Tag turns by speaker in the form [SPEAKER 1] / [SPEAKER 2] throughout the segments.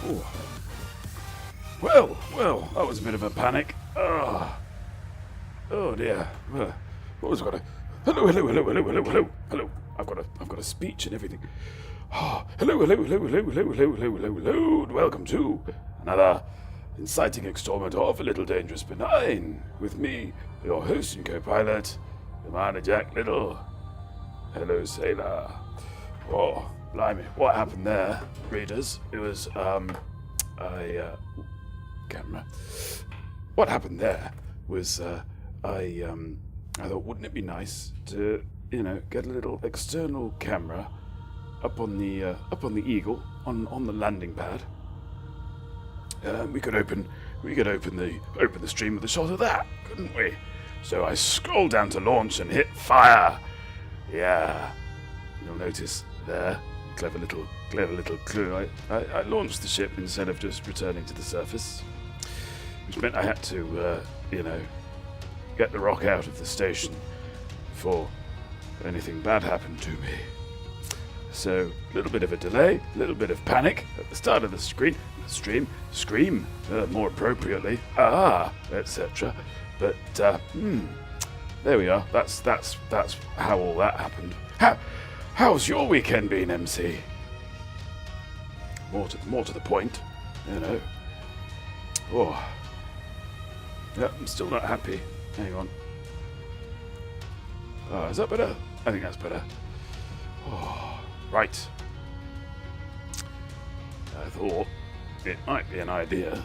[SPEAKER 1] Ooh. Well, that was a bit of a panic. Oh dear. What was going to... Hello. I've got a speech and everything. Hello. And welcome to another inciting extorment of a little dangerous benign. With me, your host and co-pilot, Commander Jack Lyttle. Hello, sailor. Oh, blimey. What happened there, readers? It was, camera. What happened there was, I thought, wouldn't it be nice to, get a little external camera up on the Eagle, on the landing pad. We could open the stream with a shot of that, couldn't we? So I scrolled down to launch and hit fire. Yeah, you'll notice there, clever little clue. I launched the ship instead of just returning to the surface, which meant I had to, get the rock out of the station before anything bad happened to me. So, a little bit of a delay, a little bit of panic at the start of the scream, more appropriately, etc. But, there we are. That's how all that happened. How's your weekend been, MC? More to the point, Oh, yeah, I'm still not happy. Hang on. Is that better? I think that's better. Oh, right. I thought it might be an idea.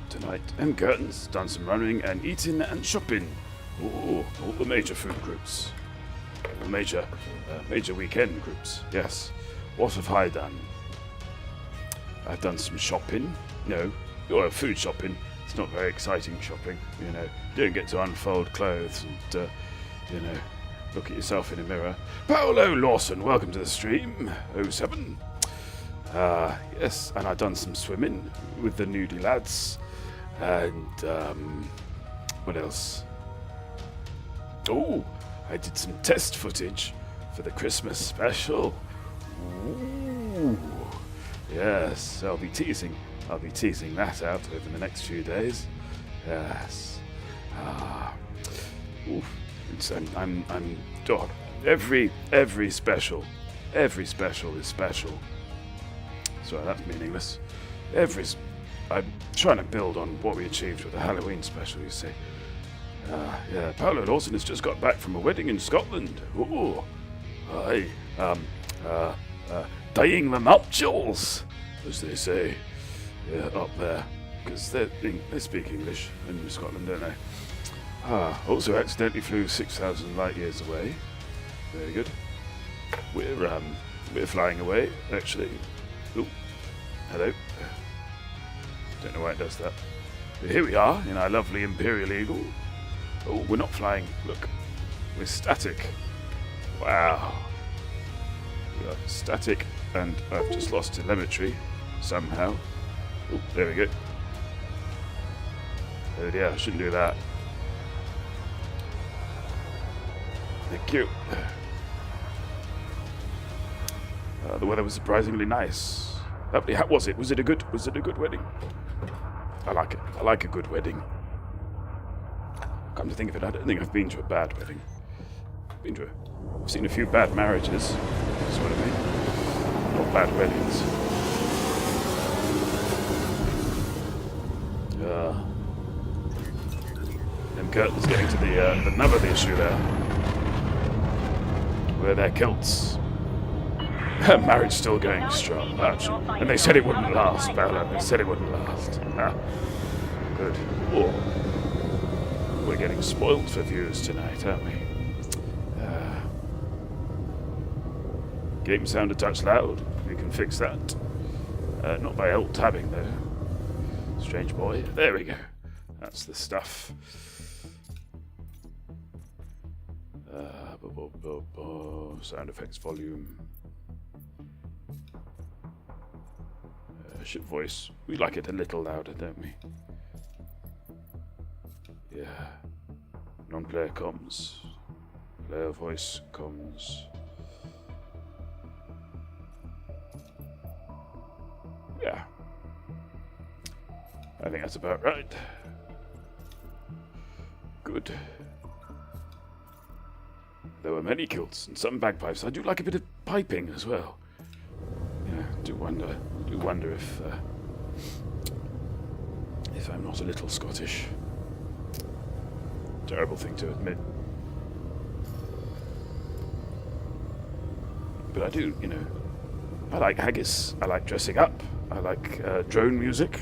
[SPEAKER 1] Tonight, and curtains, done some running and eating and shopping. Ooh, all the major food groups. The major weekend groups, yes. What have I done? I've done some shopping. No, food shopping. It's not very exciting shopping, You don't get to unfold clothes and, look at yourself in a mirror. Paolo Lawson, welcome to the stream. 07. Yes, and I've done some swimming with the nudie lads. And, what else? Oh, I did some test footage for the Christmas special. Ooh. Yes, I'll be teasing that out over the next few days. Yes. Every special is special. Sorry, that's meaningless. I'm trying to build on what we achieved with the Halloween special, you see. Yeah, Paolo Lawson has just got back from a wedding in Scotland. Ooh. Dying the nuptials, as they say. Yeah, up there. Because they speak English in Scotland, don't they? Also accidentally flew 6,000 light years away. Very good. We're flying away, actually. Ooh. Hello. Don't know why it does that. But here we are, in our lovely Imperial Eagle. Oh, we're not flying. Look. We're static. Wow. We are static, and I've just lost telemetry somehow. Oh, there we go. Oh dear, I shouldn't do that. Thank you. The weather was surprisingly nice. Lovely. How was it? Was it a good wedding? I like it. I like a good wedding. Come to think of it, I don't think I've been to a bad wedding. I've seen a few bad marriages. That's what I mean. Not bad weddings. And curtains getting to the nub of the issue there. Where their kilts. Marriage still going strong. And they said it wouldn't last, Bella. They said it wouldn't last. Good. Oh. We're getting spoiled for views tonight, aren't we? Game sound a touch loud. We can fix that. Not by alt-tabbing, though. Strange boy. There we go. That's the stuff. Sound effects volume. Ship voice. We like it a little louder, don't we? Yeah. Non-player comms. Player voice comms. I think that's about right. Good. There were many kilts and some bagpipes. I do like a bit of piping as well. Yeah, do wonder if I'm not a little Scottish. Terrible thing to admit. But I do, I like haggis. I like dressing up. I like drone music.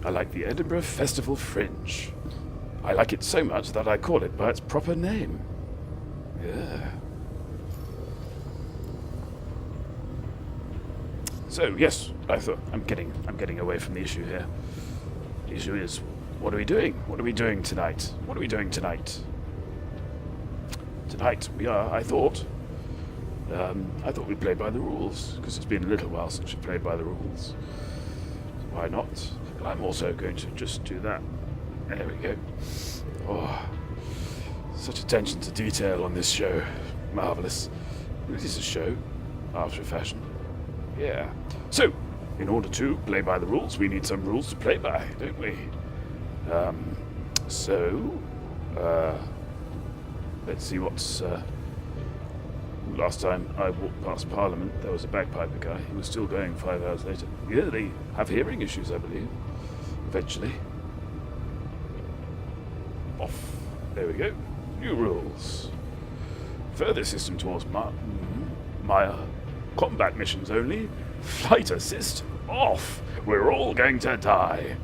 [SPEAKER 1] I like the Edinburgh Festival Fringe. I like it so much that I call it by its proper name. Yeah. So yes, I thought I'm getting away from the issue here. The issue is, what are we doing? What are we doing tonight? What are we doing tonight? Tonight we are, I thought we'd play by the rules, because it's been a little while since we played by the rules. Why not? But I'm also going to just do that. There we go. Oh, such attention to detail on this show. Marvellous. It is a show, after a fashion. Yeah. So, in order to play by the rules, we need some rules to play by, don't we? Let's see what's... Last time I walked past Parliament, there was a bagpiper guy. He was still going 5 hours later. Yeah, they have hearing issues, I believe. Eventually. Off. There we go. New rules. Further system towards Maya. Combat missions only. Flight assist. Off. We're all going to die.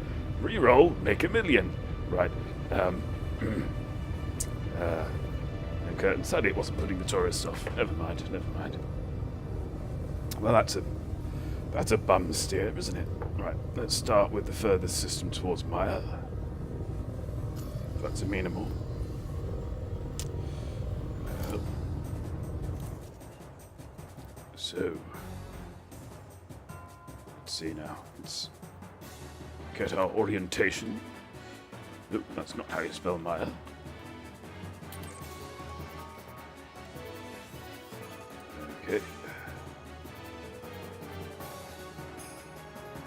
[SPEAKER 1] Reroll. Make 1,000,000. Right. Curtain. Sadly, it wasn't putting the tourists off. Never mind. Well, that's a bum steer, isn't it? Right. Let's start with the furthest system towards Maya. That's amenable. So, let's see now. Let's get our orientation. Nope, that's not how you spell Maya. Okay.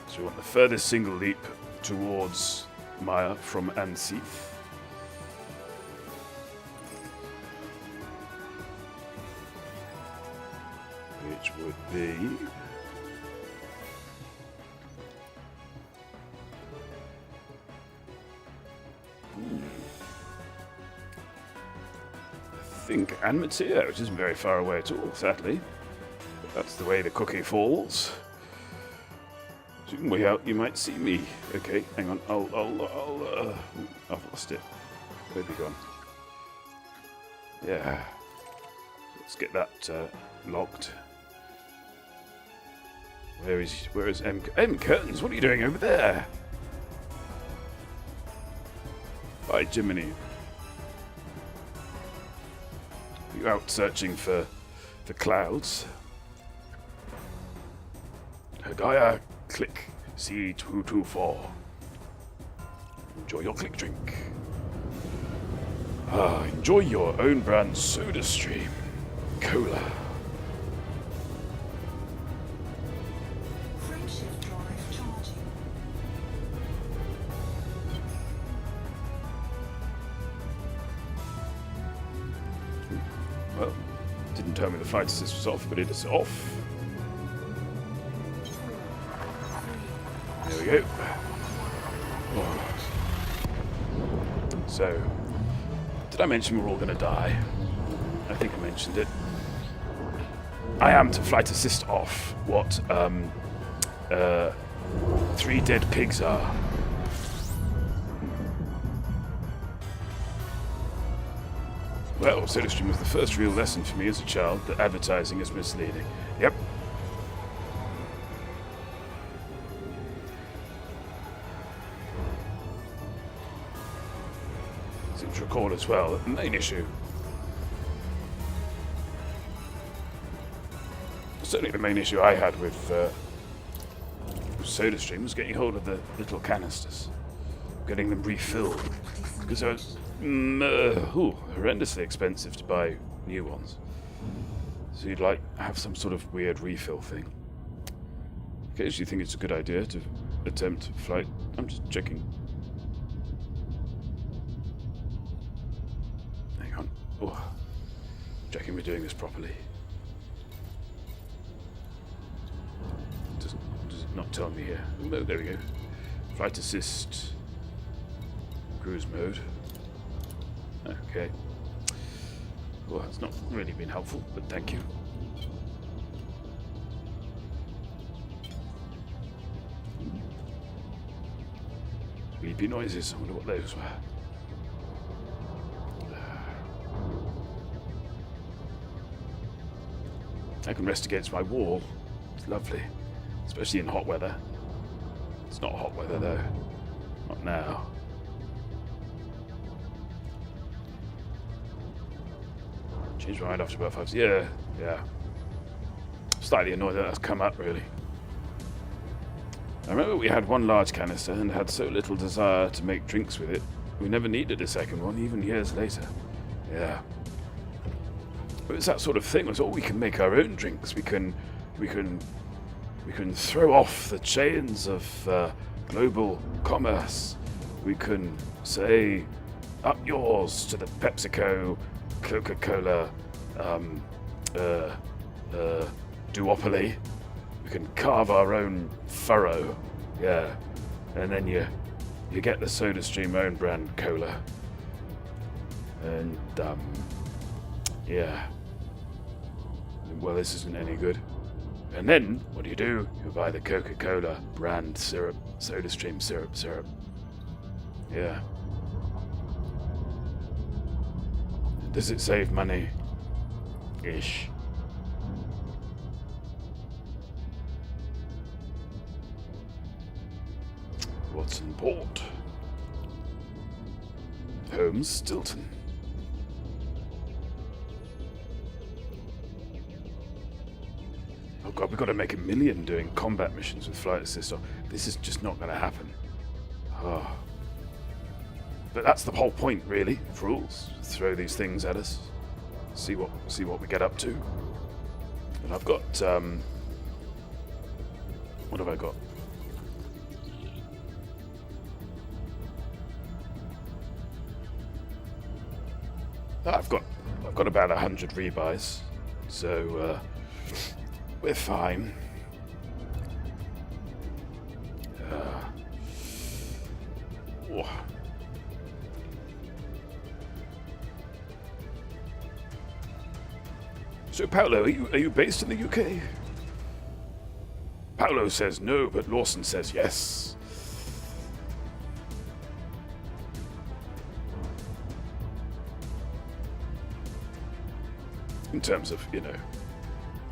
[SPEAKER 1] So we want the furthest single leap towards Maya from Anseath. Which would be... I think Anmatia, which isn't very far away at all, sadly. But that's the way the cookie falls. Zoom way out, you might see me. Okay, hang on. I've lost it. Where'd we gone? Yeah. Let's get that logged. Where is M Curtains? What are you doing over there? By Jiminy. Are you out searching for clouds? Hagaya, click C224. Enjoy your click drink. Enjoy your own brand soda stream. Cola.
[SPEAKER 2] Friendship drive charging.
[SPEAKER 1] Well, didn't tell me the flight assist was off, but it is off. There we go. Oh. So, did I mention we're all going to die? I think I mentioned it. I am to flight assist off what 3 dead pigs are. Well, SodaStream was the first real lesson for me as a child that advertising is misleading. Yep. Seems to record as well. The main issue. Certainly the main issue I had with SodaStream was getting hold of the little canisters. Getting them refilled. Because they were horrendously expensive to buy new ones. So you'd like have some sort of weird refill thing. Occasionally you think it's a good idea to attempt flight. I'm just checking. Hang on. Oh, checking we're doing this properly. Does it not tell me here? Oh, there we go. Flight assist. Cruise mode. Okay. Well, that's not really been helpful, but thank you. Bleepy noises. I wonder what those were. I can rest against my wall. It's lovely. Especially in hot weather. It's not hot weather though. Not now. Changed my mind after about 5. Yeah. Slightly annoyed that that's come up, really. I remember we had one large canister and had so little desire to make drinks with it, we never needed a second one, even years later. Yeah. But it's that sort of thing. It's all we can make our own drinks. We can throw off the chains of global commerce. We can say, up yours to the PepsiCo, Coca-Cola, duopoly. We can carve our own furrow, yeah, and then you get the SodaStream own brand cola, and yeah. Well, this isn't any good. And then what do? You buy the Coca-Cola brand syrup, SodaStream syrup. Yeah. Does it save money? Ish. Watson Port. Holmes Stilton. Oh god, we've got to make $1 million doing combat missions with flight assist. This is just not going to happen. Oh. But that's the whole point, really. Fools, throw these things at us, see what we get up to. And I've got what have I got? I've got about 100 rebuys, so we're fine. Oh. So, Paolo, are you based in the UK? Paolo says no, but Lawson says yes. In terms of,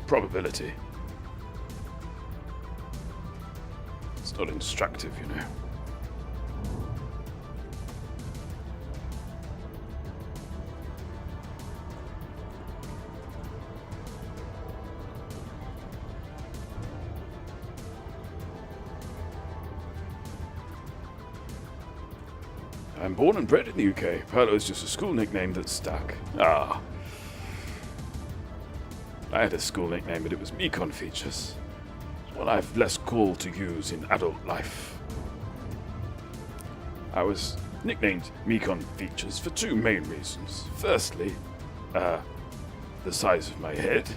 [SPEAKER 1] probability. It's not instructive, I'm born and bred in the UK. Paolo is just a school nickname that's stuck. Ah. I had a school nickname, but it was Mekon Features. It's one I've less call to use in adult life. I was nicknamed Mekon Features for 2 main reasons. Firstly, the size of my head.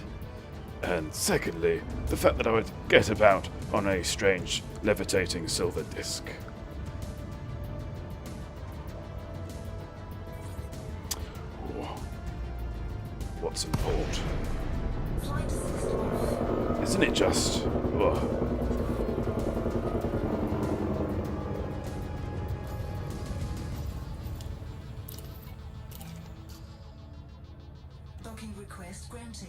[SPEAKER 1] And secondly, the fact that I would get about on a strange levitating silver disc. Watson Port. Isn't it just? Ugh.
[SPEAKER 2] Docking request granted.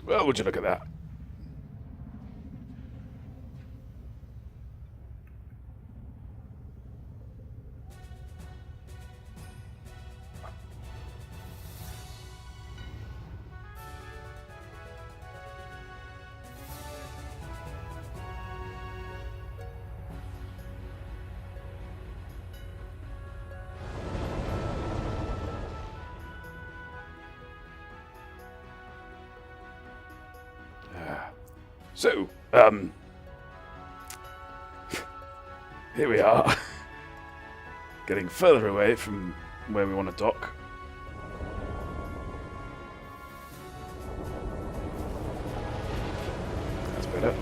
[SPEAKER 1] Well, would you look at that? So, here we are. Getting further away from where we want to dock. That's better.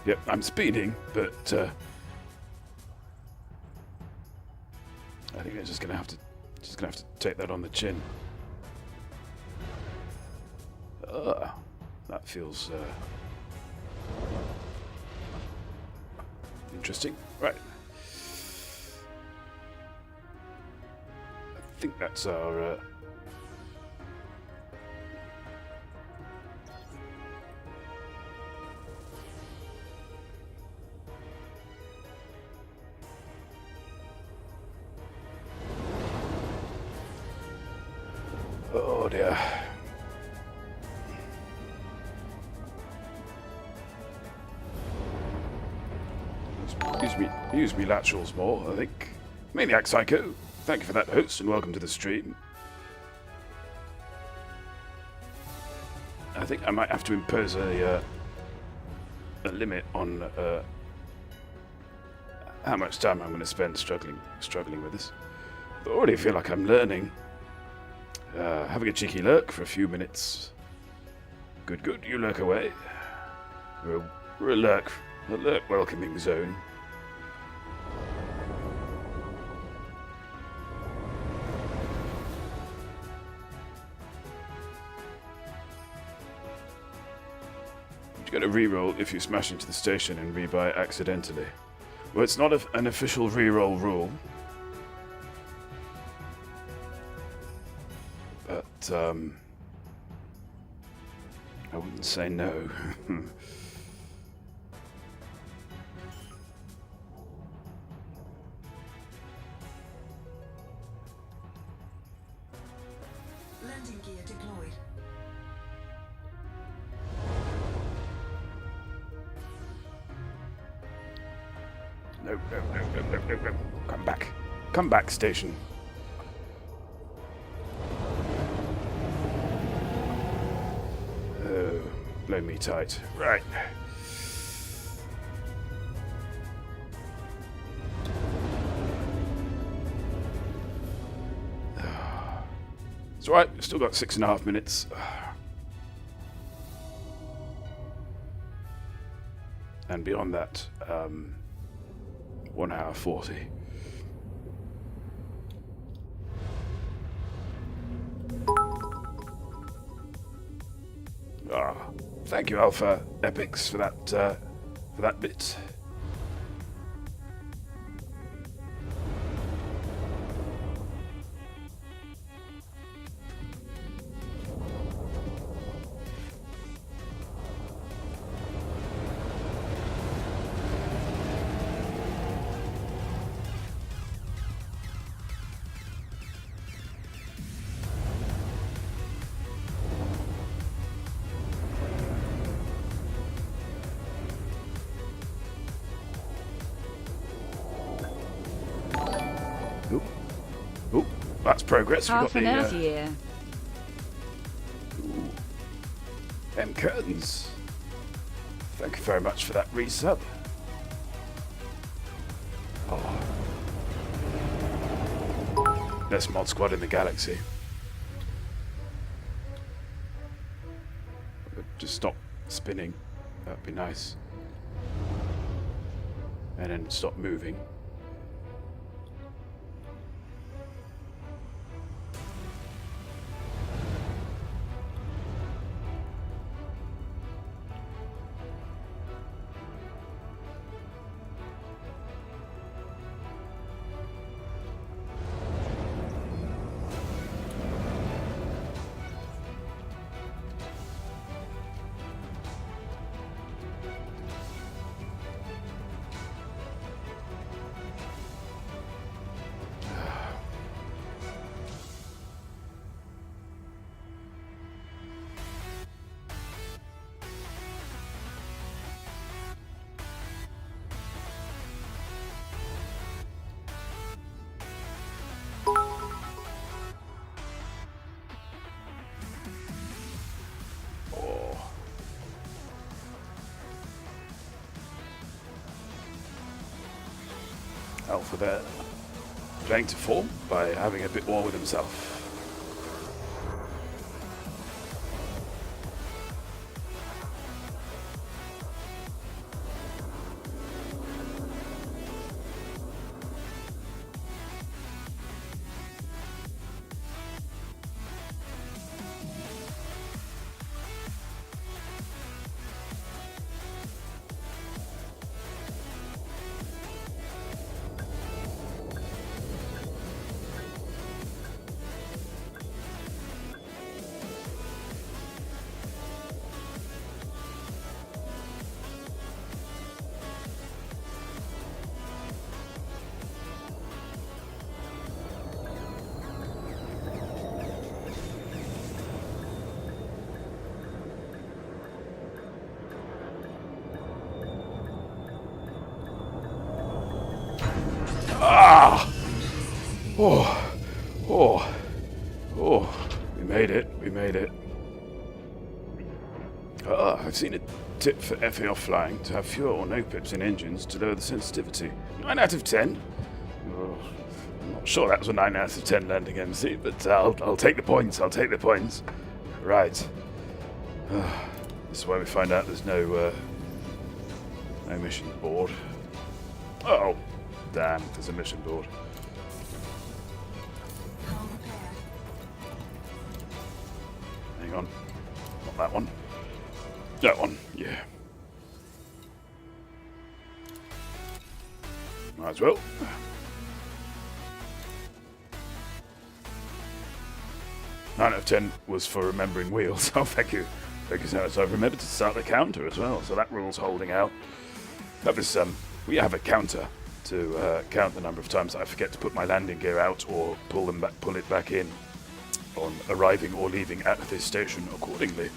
[SPEAKER 1] Yep, I'm speeding, but I think I'm just gonna have to take that on the chin. That feels interesting. Right. I think that's our oh dear. Use me laterals more, I think. Maniac Psycho, thank you for that, host, and welcome to the stream. I think I might have to impose a limit on how much time I'm going to spend struggling with this. I already feel like I'm learning. Having a cheeky lurk for a few minutes. Good, you lurk away. We're a lurk welcoming zone. You're going to reroll if you smash into the station and rebuy accidentally. Well, it's not an official reroll rule. But, I wouldn't say no.
[SPEAKER 2] Landing gear deployed.
[SPEAKER 1] No. Come back, station. Oh, blow me tight. Right. It's alright, still got 6.5 minutes. And beyond that, 1 hour 40. Thank you, Alpha Epics, for that bit. Ooh, that's progress.
[SPEAKER 3] Half
[SPEAKER 1] We
[SPEAKER 3] an
[SPEAKER 1] got
[SPEAKER 3] hour here.
[SPEAKER 1] M Curtains. Thank you very much for that resub. Oh. Best mod squad in the galaxy. Just stop spinning. That'd be nice. And then stop moving. Alpha there, playing to form by having a bit more with himself. Ah! We made it. We made it. I've seen a tip for FAO flying to have fewer or no pips in engines to lower the sensitivity. 9 out of 10. I'm not sure that was a 9 out of 10 landing MC, but I'll take the points. I'll take the points. Right. This is where we find out there's no mission board. Oh, damn! There's a mission board. Hang on. Not that one. That one. Yeah. Might as well. Nine out of 10 was for remembering wheels. Oh, thank you. Thank you so much. So I've remembered to start the counter as well, so that rule's holding out. That was, we have a counter to count the number of times I forget to put my landing gear out or pull it back in on arriving or leaving at this station accordingly.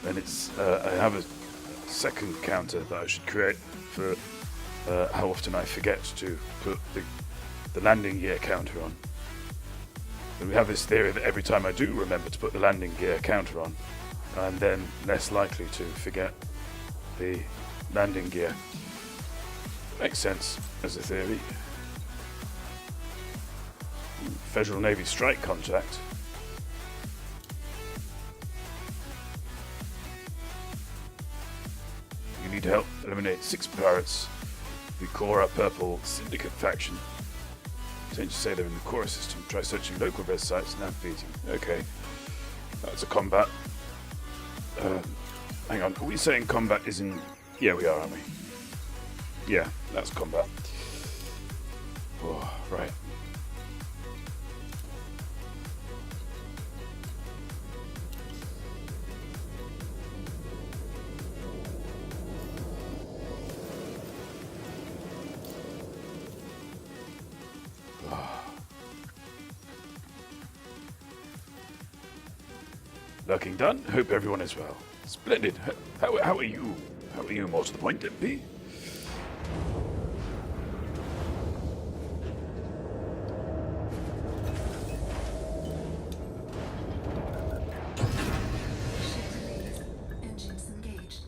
[SPEAKER 1] And it's I have a second counter that I should create for how often I forget to put the landing gear counter on. And we have this theory that every time I do remember to put the landing gear counter on, I'm then less likely to forget the landing gear. Makes sense as a theory. Federal Navy strike contract. You need help eliminate 6 pirates. The Cora Purple Syndicate faction. Change to say they're in the Cora system. Try searching local res sites and navigating. Okay. That's a combat. Hang on. Are we saying combat is in... Yeah, we are, aren't we? Yeah, that's combat. Oh, right. Lurking done. Hope everyone is well. Splendid. How are you? How are you, more to the point, MP?
[SPEAKER 2] Engines engaged.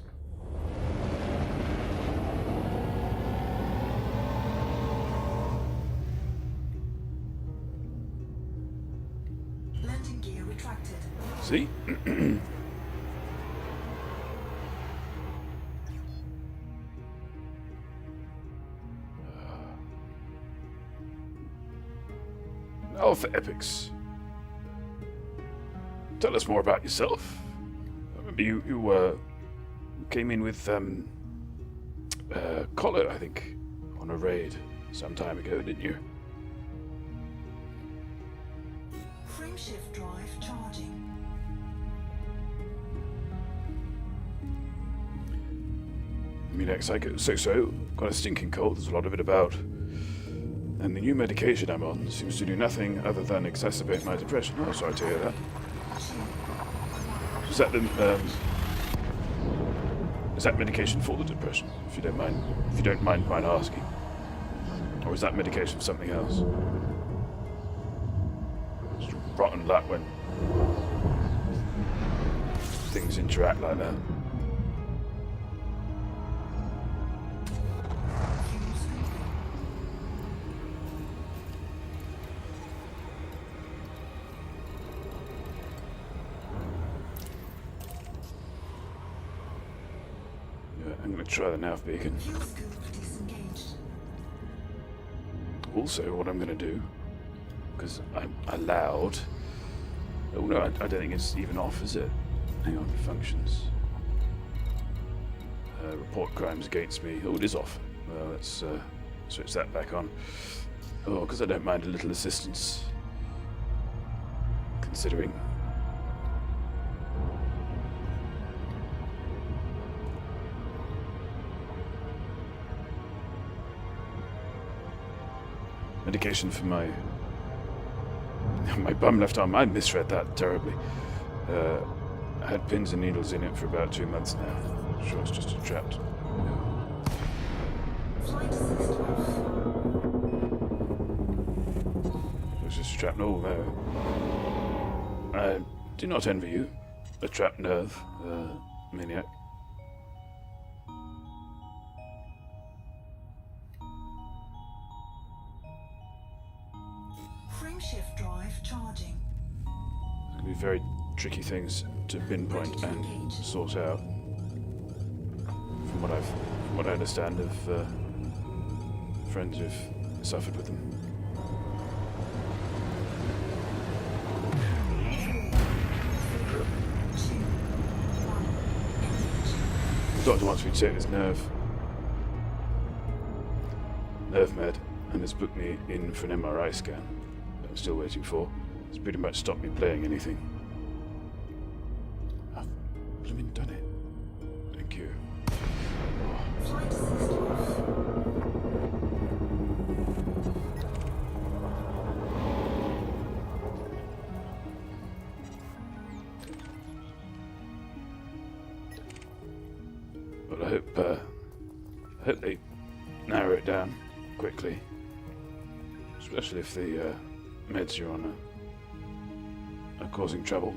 [SPEAKER 2] Landing gear retracted.
[SPEAKER 1] See? Alpha Epics. Tell us more about yourself. I remember you came in with Collar, I think, on a raid some time ago, didn't you?
[SPEAKER 2] Frameshift drive charging.
[SPEAKER 1] Munex, I go so. Got a stinking cold, there's a lot of it about. And the new medication I'm on seems to do nothing other than exacerbate my depression. Oh, sorry to hear that. Is that is that medication for the depression, if you don't mind? If you don't mind asking. Or is that medication for something else? It's rotten luck when things interact like that. I'm going to try the nav beacon.
[SPEAKER 2] Fuel scoop disengaged.
[SPEAKER 1] Also, what I'm going to do, because I'm allowed... Oh no, I don't think it's even off, is it? Hang on, functions. Report crimes against me. Oh, it is off. Well, let's switch that back on. Oh, because I don't mind a little assistance. Considering. Medication for my bum left arm. I misread that terribly. I had pins and needles in it for about 2 months now. Sure, it's just a trap.
[SPEAKER 2] Flight assist off.
[SPEAKER 1] It's just a trap. No, no. I do not envy you. A trapped nerve, maniac.
[SPEAKER 2] Frameshift drive charging.
[SPEAKER 1] It's going to be very tricky things to pinpoint and sort out. From what I understand of friends who've suffered with them. The doctor wants me to take this nerve med, and has booked me in for an MRI scan that I'm still waiting for. It's pretty much stopped me playing anything. I've blooming done it. Thank you.
[SPEAKER 2] Flight assist off.
[SPEAKER 1] But I hope they narrow it down quickly, especially if the meds you're on are causing trouble.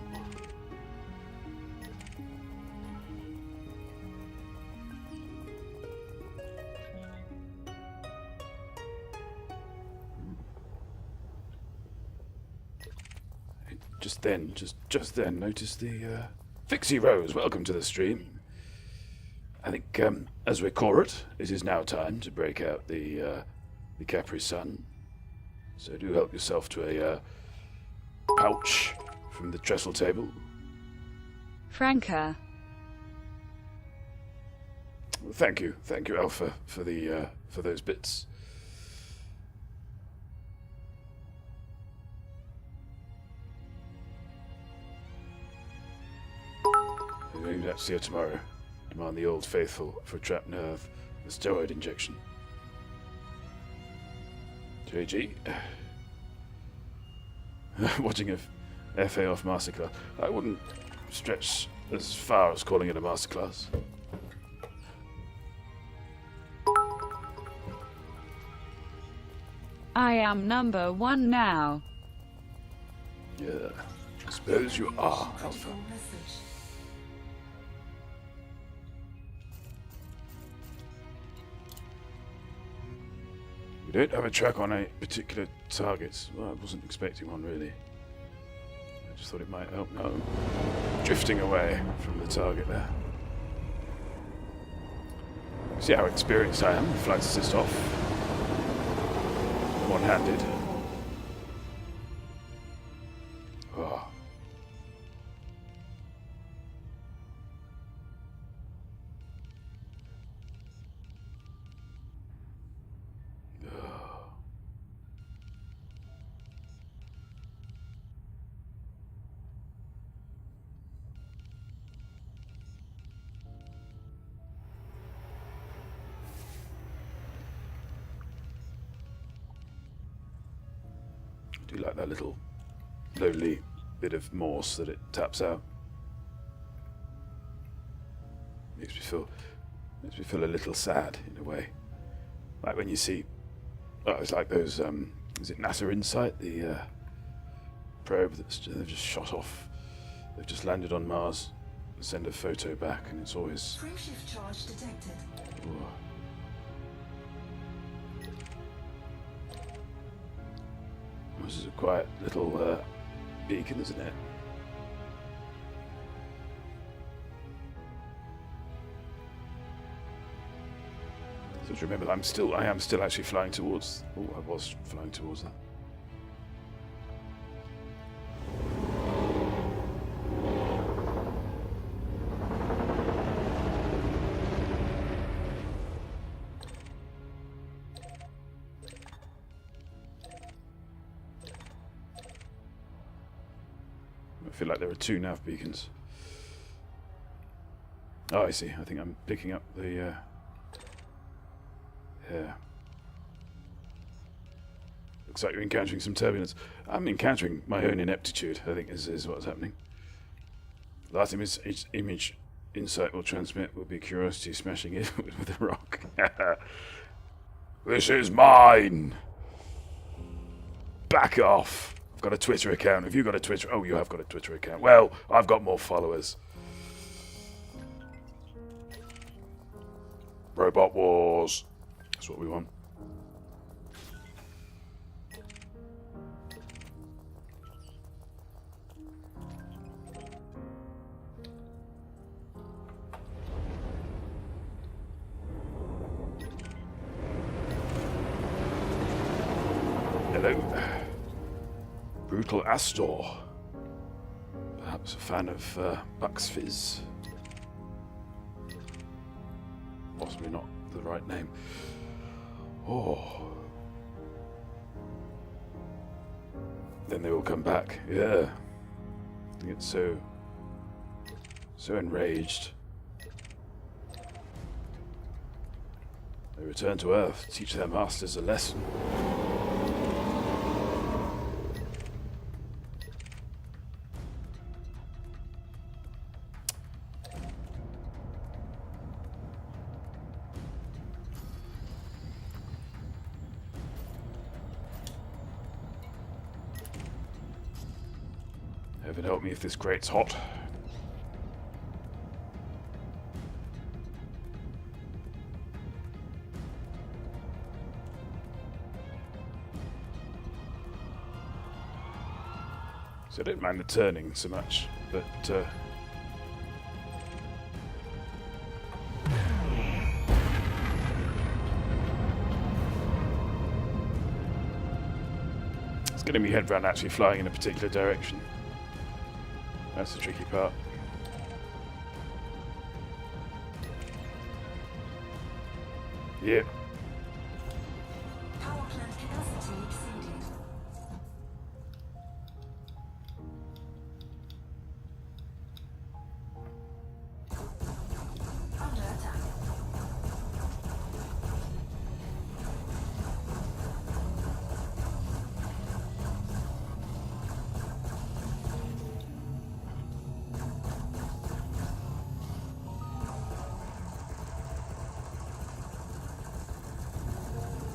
[SPEAKER 1] Just then, noticed the Fixie Rose. Welcome to the stream. I think, as we call it, it is now time to break out the Capri Sun. So do help yourself to a pouch from the trestle table.
[SPEAKER 3] Franca.
[SPEAKER 1] Thank you, Alpha, for those bits. Maybe that's see you tomorrow. Demand the old faithful for a trapped nerve, a steroid injection. JG. Watching a FA off masterclass. I wouldn't stretch as far as calling it a masterclass.
[SPEAKER 3] I am number 1 now.
[SPEAKER 1] Yeah, I suppose you are, Alpha.
[SPEAKER 2] Critical message.
[SPEAKER 1] We don't have a track on a particular target. Well, I wasn't expecting one, really. I just thought it might help. No. Drifting away from the target there. See how experienced I am. Flight assist off. One-handed. Oh. I do like that little lonely bit of morse that it taps out. Makes me feel a little sad in a way. Like when you see, it's like those, is it NASA Insight, the probe they've just shot off. They've just landed on Mars and send a photo back, and it's always.
[SPEAKER 2] Frameshift charge detected.
[SPEAKER 1] Ooh. This is a quiet little beacon, isn't it? Just remember that I am still actually flying towards. Oh, I was flying towards that. I feel like there are 2 nav beacons. Oh, I see. I think I'm picking up the... yeah. Looks like you're encountering some turbulence. I'm encountering my own ineptitude, I think is what's happening. Last image Insight will transmit will be Curiosity smashing it with a rock. This is mine! Back off! I've got a Twitter account. Have you got a Twitter? Oh, you have got a Twitter account. Well, I've got more followers. Robot Wars. That's what we want. Hello. Brutal Astor. Perhaps a fan of Bucks Fizz. Possibly not the right name. Oh. Then they will come back. Yeah. I get so enraged. They return to Earth to teach their masters a lesson. Heaven help me if this crate's hot. So I don't mind the turning so much, but it's getting me head round actually flying in a particular direction. That's the tricky part. Yeah.
[SPEAKER 2] Power plant capacity exceeded. Under attack.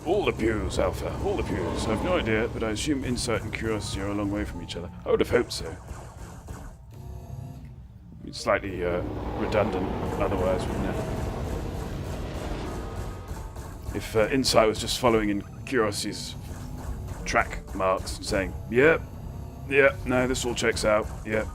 [SPEAKER 1] All the pews, Alpha. All the pews. I've no idea, but I assume Insight and Curiosity are a long way from each other. I would have hoped so. It's slightly redundant otherwise, wouldn't it? If Insight was just following in Curiosity's track marks and saying, yep, no, this all checks out, yep.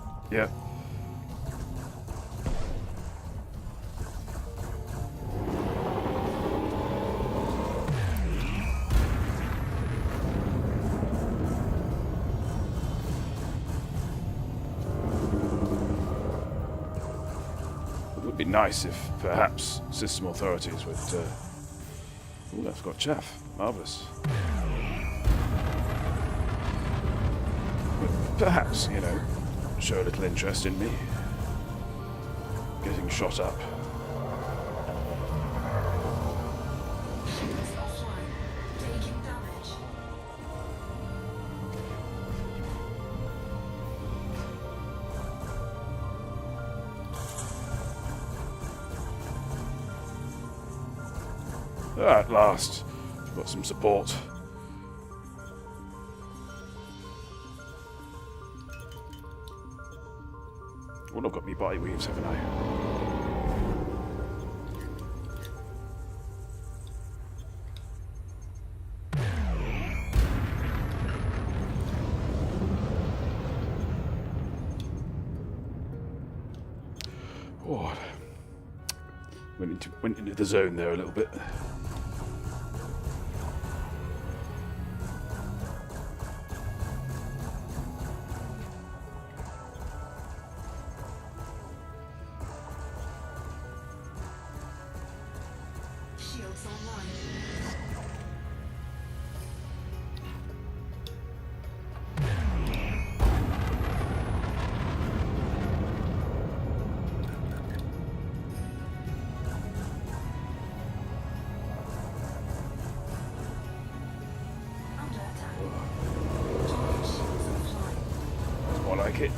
[SPEAKER 1] It would be nice if perhaps system authorities would... Ooh, that's got chaff. Marvellous. Would perhaps, you know, show a little interest in me. Getting shot up.
[SPEAKER 2] Shields offline. Taking damage.
[SPEAKER 1] Ah, at last. Got some support. Well, I've got me body weaves, haven't I? Oh, went into the zone there a little bit.
[SPEAKER 2] shields online. Under attack. Target shields offline.
[SPEAKER 1] It's more like it.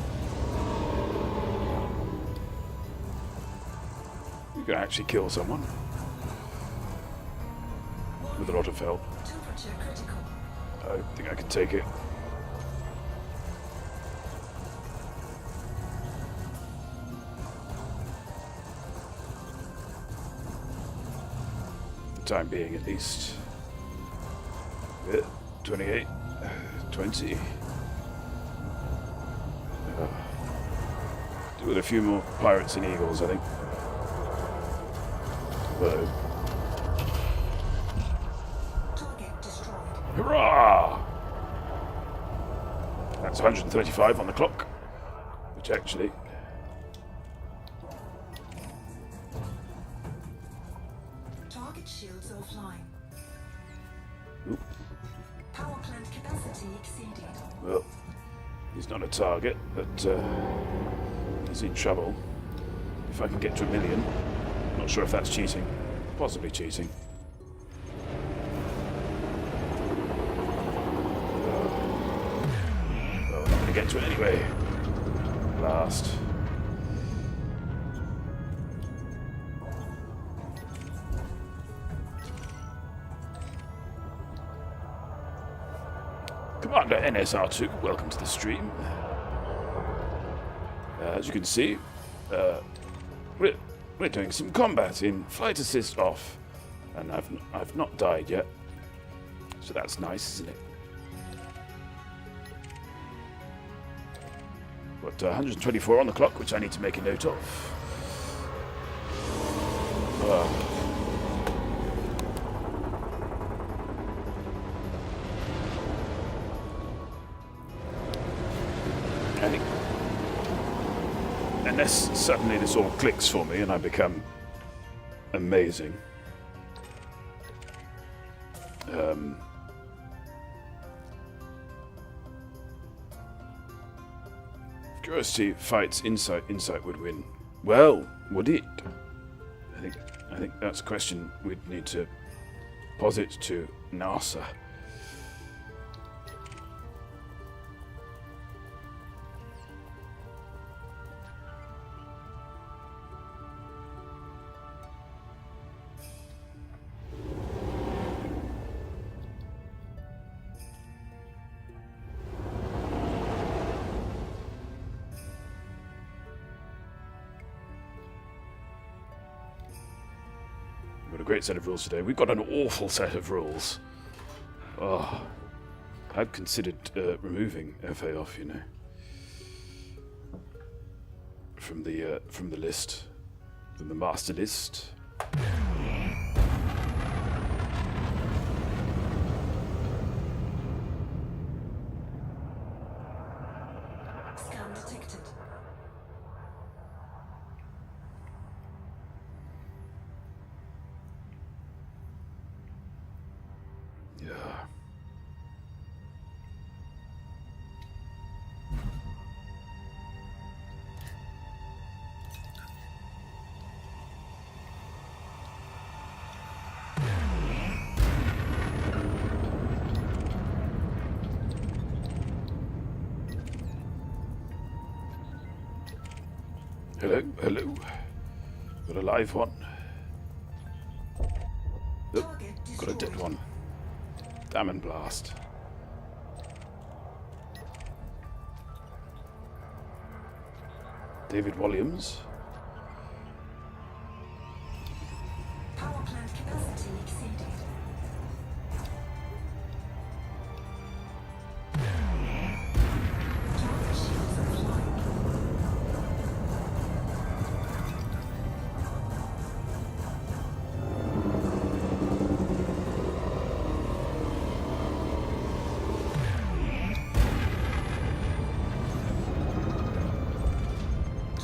[SPEAKER 1] You can actually kill someone with a lot of help.
[SPEAKER 2] Temperature critical.
[SPEAKER 1] I think I can take it. For the time being, at least. Yeah, 28, 20. Do with a few more pirates and eagles, I think. Whoa.
[SPEAKER 2] Target destroyed.
[SPEAKER 1] Hurrah! That's 135 on the clock, which actually
[SPEAKER 2] Target shields offline.
[SPEAKER 1] Oop.
[SPEAKER 2] Power plant capacity exceeded.
[SPEAKER 1] Well, he's not a target, but he's in trouble. If I can get to 1 million, not sure if that's cheating. Possibly cheating. Well, I'm not going to get to it anyway. Blast. Commander NSR2, welcome to the stream. As you can see, we're doing some combat in flight assist off, and I've not died yet, so that's nice, isn't it? Got 124 on the clock, which I need to make a note of. I think, unless suddenly this all clicks for me and I become amazing. Curiosity fights insight. Insight would win. Well, would it? I think that's a question we'd need to posit to NASA. We've got a great set of rules today. We've got an awful set of rules. Oh, I've considered removing FA off, you know, from the list, from the master list.
[SPEAKER 2] Scan detected.
[SPEAKER 1] Yeah. Hello, hello. Got a live one. Nope,
[SPEAKER 2] Target
[SPEAKER 1] got a dead
[SPEAKER 2] destroyed.
[SPEAKER 1] one. Damn and blast. David Williams.
[SPEAKER 2] Power plant capacity exceeded. Target shields offline.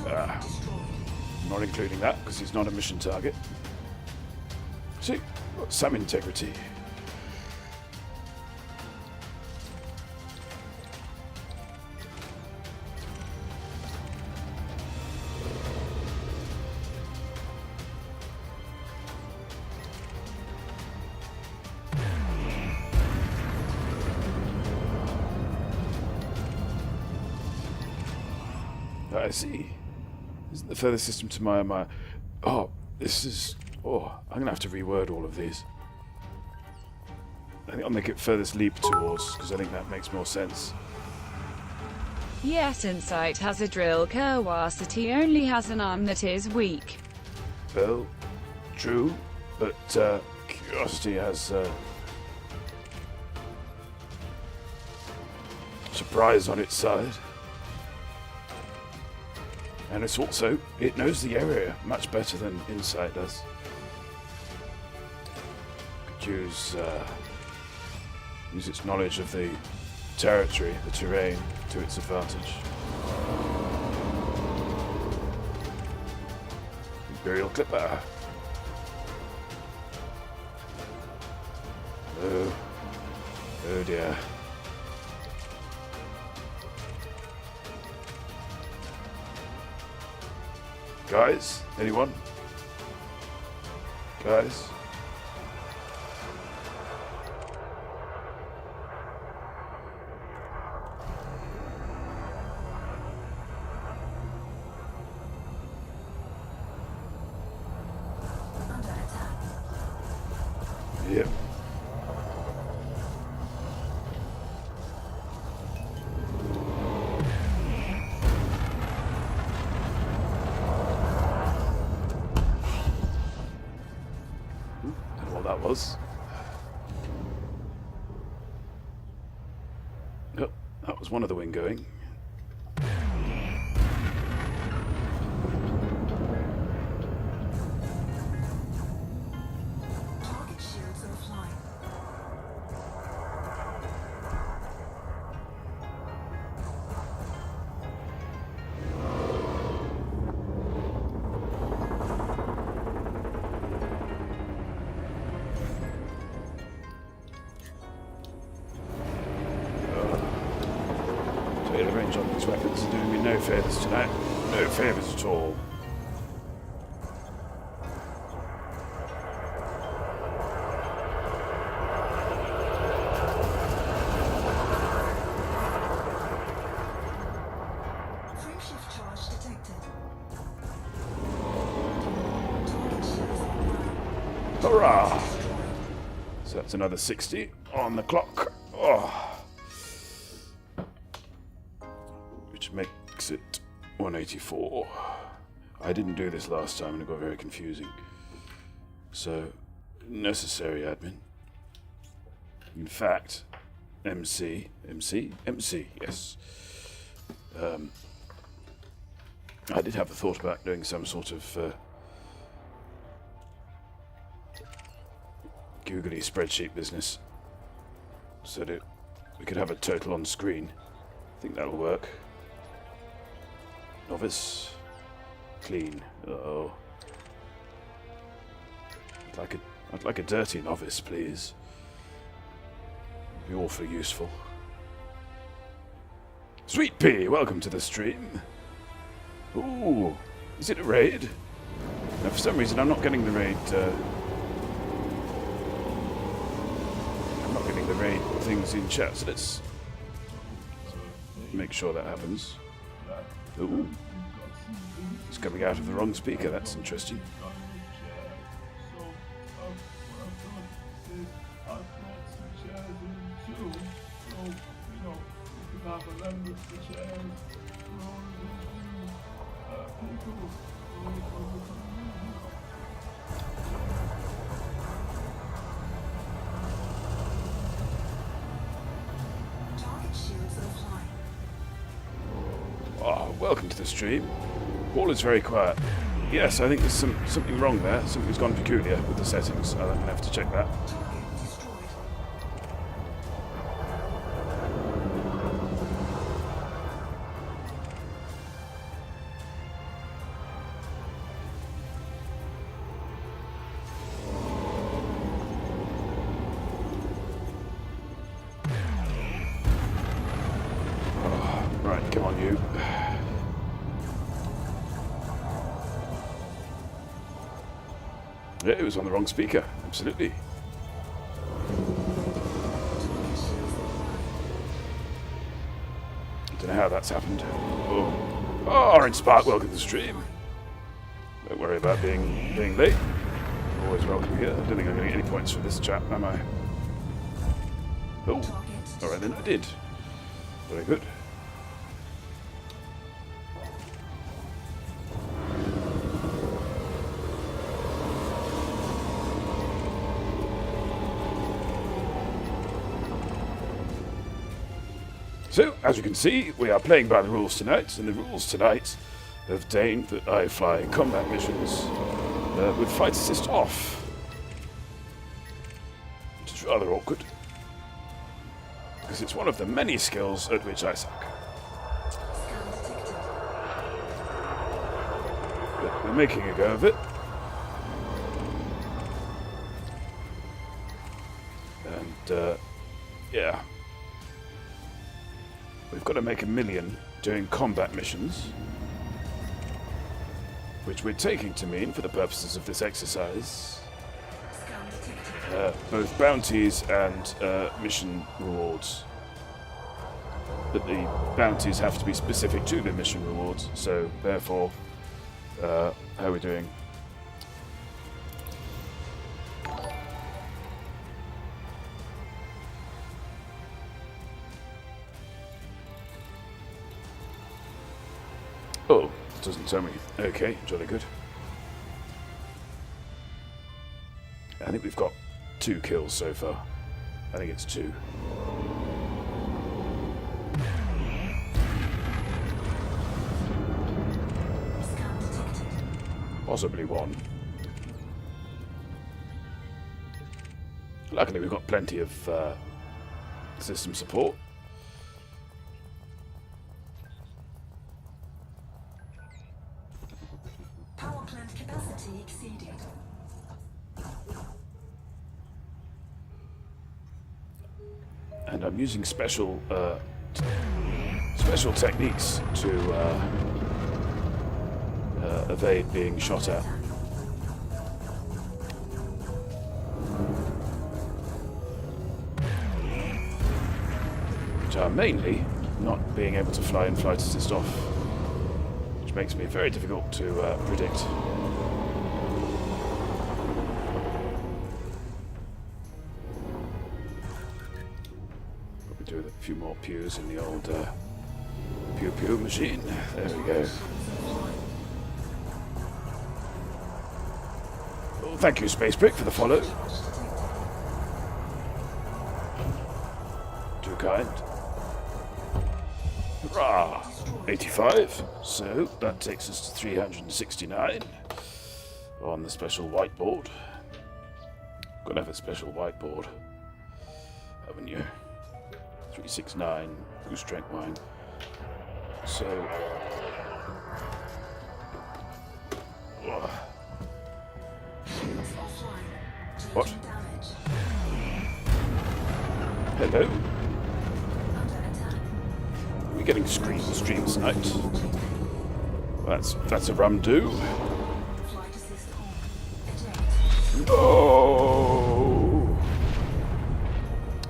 [SPEAKER 2] Target destroyed.
[SPEAKER 1] Not including that because he's not a mission target. See, some integrity. I see. This is the furthest system to my... Oh, this is... Oh, I'm gonna have to reword all of these. I think I'll make it furthest leap towards, because I think that makes more sense.
[SPEAKER 3] Yes, Insight has a drill. Curiosity only has an arm that is weak.
[SPEAKER 1] Well, true, but Curiosity has surprise on its side. And it's also, it knows the area much better than Insight does. Could use its knowledge of the territory, the terrain, to its advantage. Imperial Clipper. Oh. Oh dear. Guys? Anyone? Guys?
[SPEAKER 2] Under attack.
[SPEAKER 1] Yep. Don't know what that was. Oh, that was one of the wing going.
[SPEAKER 2] Target shields offline.
[SPEAKER 1] The range on these weapons are doing me no favours tonight. No favours at all.
[SPEAKER 2] Frame shift charge detected. Target shields online.
[SPEAKER 1] Hurrah! So that's another 60 on the clock. Oh. Which makes it 184. I didn't do this last time and it got very confusing. So, necessary admin. In fact, MC, yes. I did have a thought about doing some sort of googly spreadsheet business so that we could have a total on screen. I think that'll work. Novice. Clean. Uh-oh. I'd like a dirty novice, please. Be awfully useful. Sweet Pea, welcome to the stream. Ooh, is it a raid? Now, for some reason, I'm not getting the raid. I'm not getting the raid things in chat, so let's make sure that happens. Ooh, it's coming out of the wrong speaker. That's interesting.
[SPEAKER 2] Target shields offline.
[SPEAKER 1] Oh, welcome to the stream. All is very quiet. Yes, I think there's something wrong there. Something's gone peculiar with the settings. I'm going to have to check that.
[SPEAKER 2] Target destroyed.
[SPEAKER 1] Yeah, it was on the wrong speaker. Absolutely. Don't know how that's happened. Oh, Orange Spark, welcome to the stream. Don't worry about being late. Always welcome here. I don't think I'm going to get any points for this chap, am I? Oh, alright then, I did. Very good. So, as you can see, we are playing by the rules tonight, and the rules tonight have deigned that I fly combat missions with flight assist off. Which is rather awkward, because it's one of the many skills at which I suck. But we're making a go of it. And, yeah. We've got to make 1 million doing combat missions, which we're taking to mean, for the purposes of this exercise, both bounties and mission rewards. But the bounties have to be specific to the mission rewards, so therefore, how are we doing? Oh, it doesn't tell me. Okay, jolly good. I think we've got 2 kills so far. I think it's 2. Possibly 1. Luckily we've got plenty of system support.
[SPEAKER 2] Power plant capacity exceeded.
[SPEAKER 1] And I'm using special techniques to evade being shot at. Which are mainly not being able to fly and flight assist off, which makes me very difficult to predict. Probably do a few more pews in the old pew machine. There we go. Well, thank you, Space Brick, for the follow. Too kind. Hurrah! 85. So that takes us to 369 on the special whiteboard. Gotta have a special whiteboard, haven't you? 369. Who's drank wine? So. What? Hello? Are we getting screen streams tonight? Well, that's a rum do. No!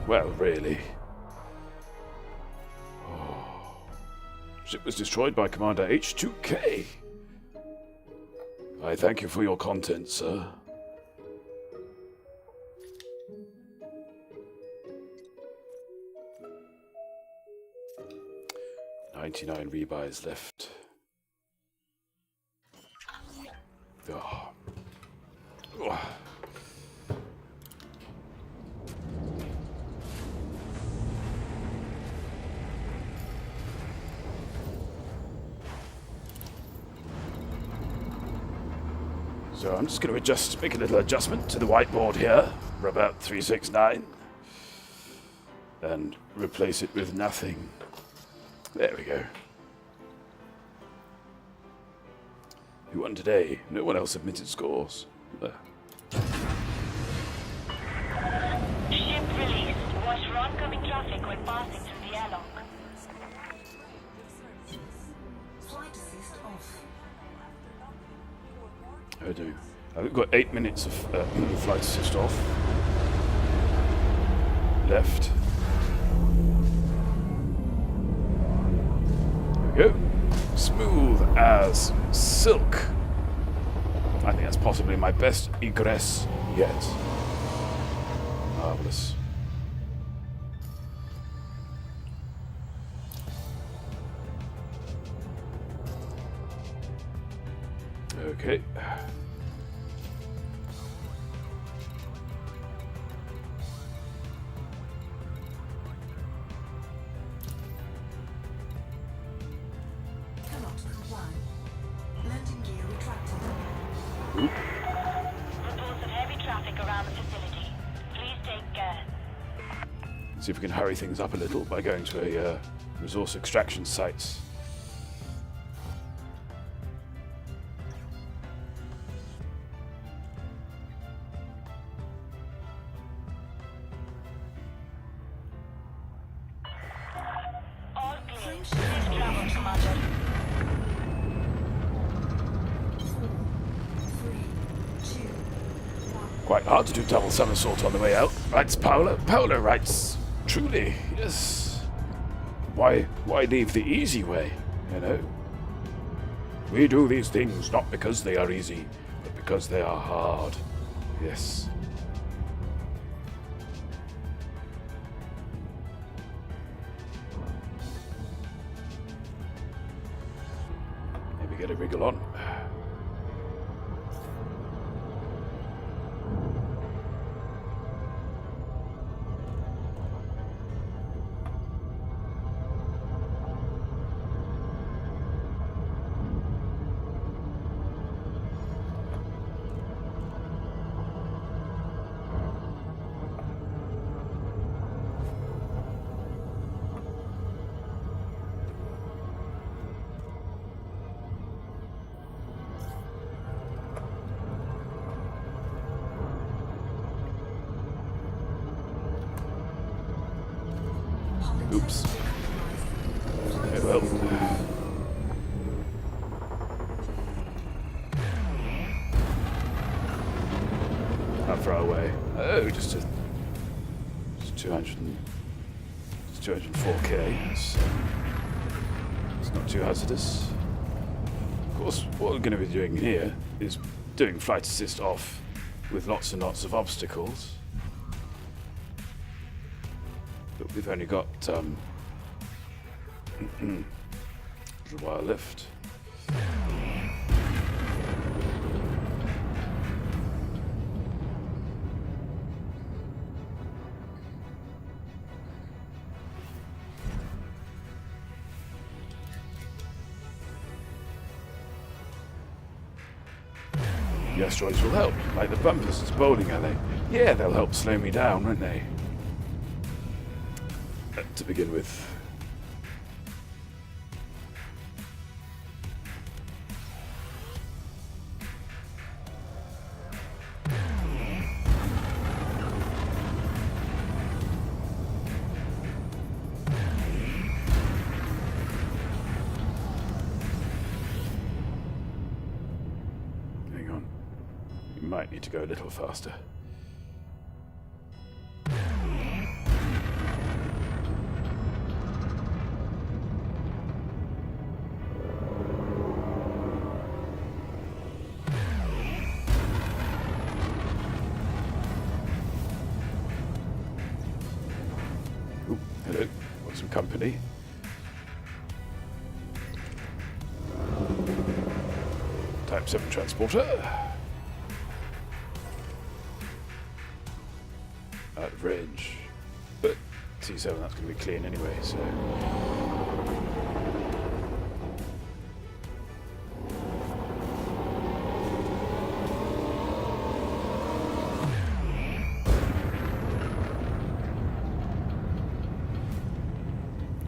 [SPEAKER 1] Well, really. Oh. Ship was destroyed by Commander H2K. I thank you for your content, sir. $99 rebuys left. Oh. Oh. So I'm just going to make a little adjustment to the whiteboard here for about 369 and replace it with nothing. There we go. Who won today? No one else submitted scores.
[SPEAKER 4] Ship released. Watch for oncoming traffic when passing through the airlock.
[SPEAKER 2] Flight assist off.
[SPEAKER 1] Oh, do. We've got 8 minutes of flight assist off. Left. There we go. Smooth as silk. I think that's possibly my best egress yet. Marvelous. Okay.
[SPEAKER 2] Cannot comply. Landing gear retracted.
[SPEAKER 4] Reports of heavy traffic around the facility. Please take care.
[SPEAKER 1] See if we can hurry things up a little by going to a resource extraction site.
[SPEAKER 4] All clear. Safe travel, Commander.
[SPEAKER 2] 4, 3, 2, 1.
[SPEAKER 1] Quite hard to do double somersault on the way out. Writes Paula. Paula writes, truly, yes. Why leave the easy way, you know? We do these things not because they are easy, but because they are hard. Yes. Maybe get a wriggle on. Oops. Okay, well. How far away? Oh, just 200. It's 204k. It's not too hazardous. Of course, what we're going to be doing here is doing flight assist off with lots and lots of obstacles. But we've only got a little while left. The asteroids will help, like the bumpers at bowling alley. Yeah, they'll help slow me down, won't they? To begin with. Hang on. You might need to go a little faster. Ooh, hello. Want some company? Type 7 transporter. Out of range. But T7, that's going to be clean anyway, so...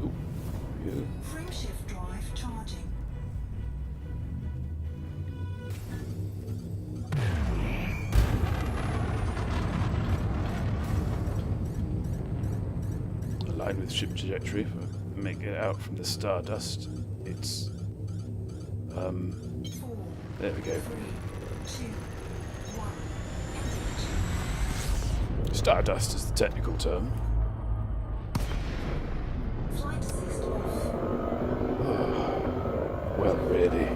[SPEAKER 1] Ooh, yeah.
[SPEAKER 2] Frameshift drive charging.
[SPEAKER 1] Align with ship trajectory. If I make it out from the stardust, it's
[SPEAKER 2] 4,
[SPEAKER 1] there we go.
[SPEAKER 2] 3, 2,
[SPEAKER 1] Stardust is the technical term.
[SPEAKER 2] Flight assist off.
[SPEAKER 1] Well, really.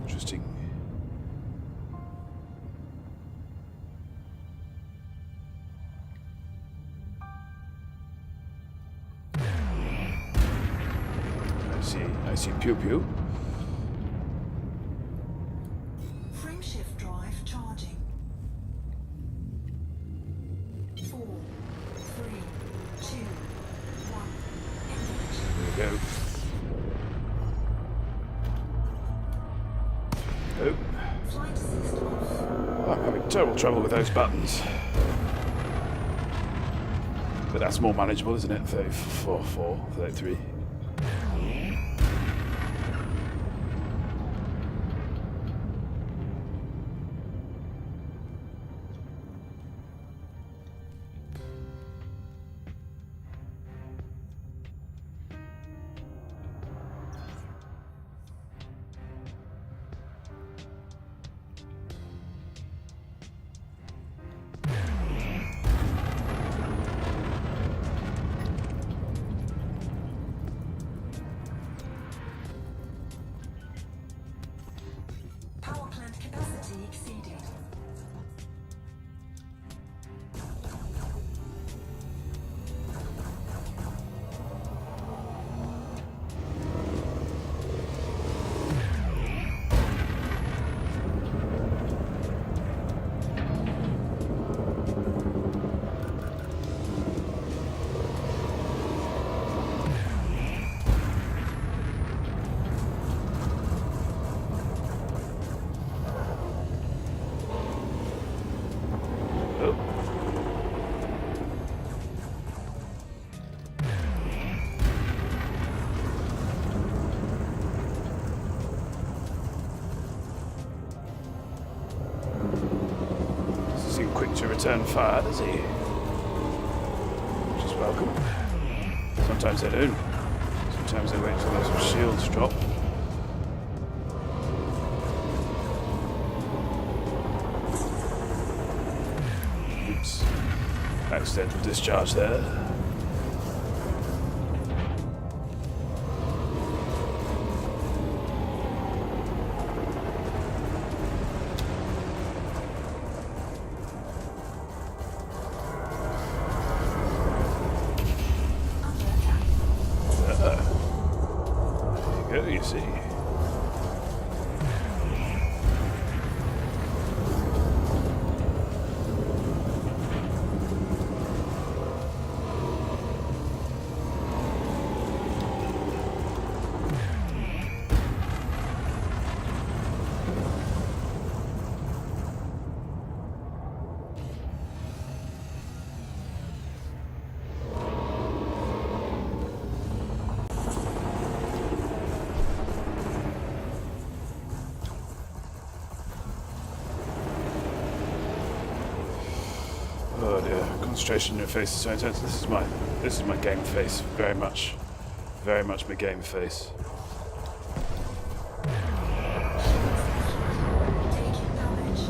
[SPEAKER 1] Interesting. I see pew pew.
[SPEAKER 2] Frameshift drive charging. 4, 3, 2, 1. Engage.
[SPEAKER 1] There we go. Oh,
[SPEAKER 2] Flight assist off.
[SPEAKER 1] I'm having terrible trouble with those buttons. But that's more manageable, isn't it? 34, 33.
[SPEAKER 2] Power plant capacity exceeded.
[SPEAKER 1] Oh. Doesn't seem quick to return fire, does he? Which is welcome. Sometimes they don't. Sometimes they wait until those shields drop. Oops. Accidental discharge there. There you go, you see. Oh dear, concentration in your face is so intense. This is my game face. Very much my game face.
[SPEAKER 2] Taking damage.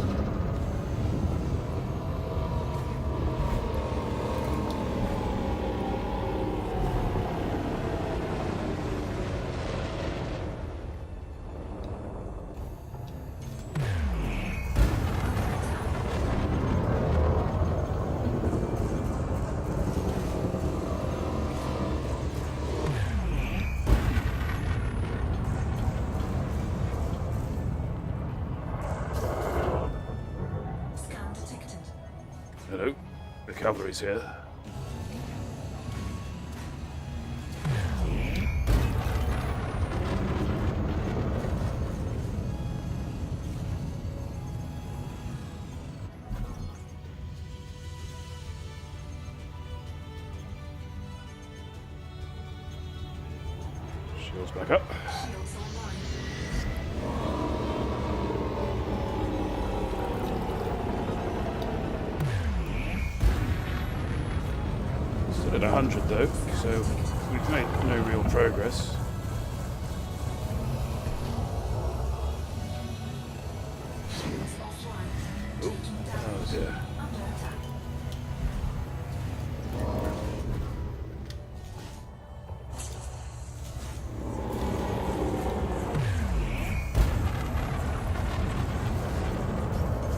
[SPEAKER 2] Scan detected.
[SPEAKER 1] Hello, the cavalry's here. Shields back up.
[SPEAKER 2] Shields online.
[SPEAKER 1] Still at 100 though, so we've made no real progress.
[SPEAKER 2] Shields offline.
[SPEAKER 1] Oh,
[SPEAKER 2] Taking
[SPEAKER 1] oh
[SPEAKER 2] damage.
[SPEAKER 1] dear.
[SPEAKER 2] Under attack.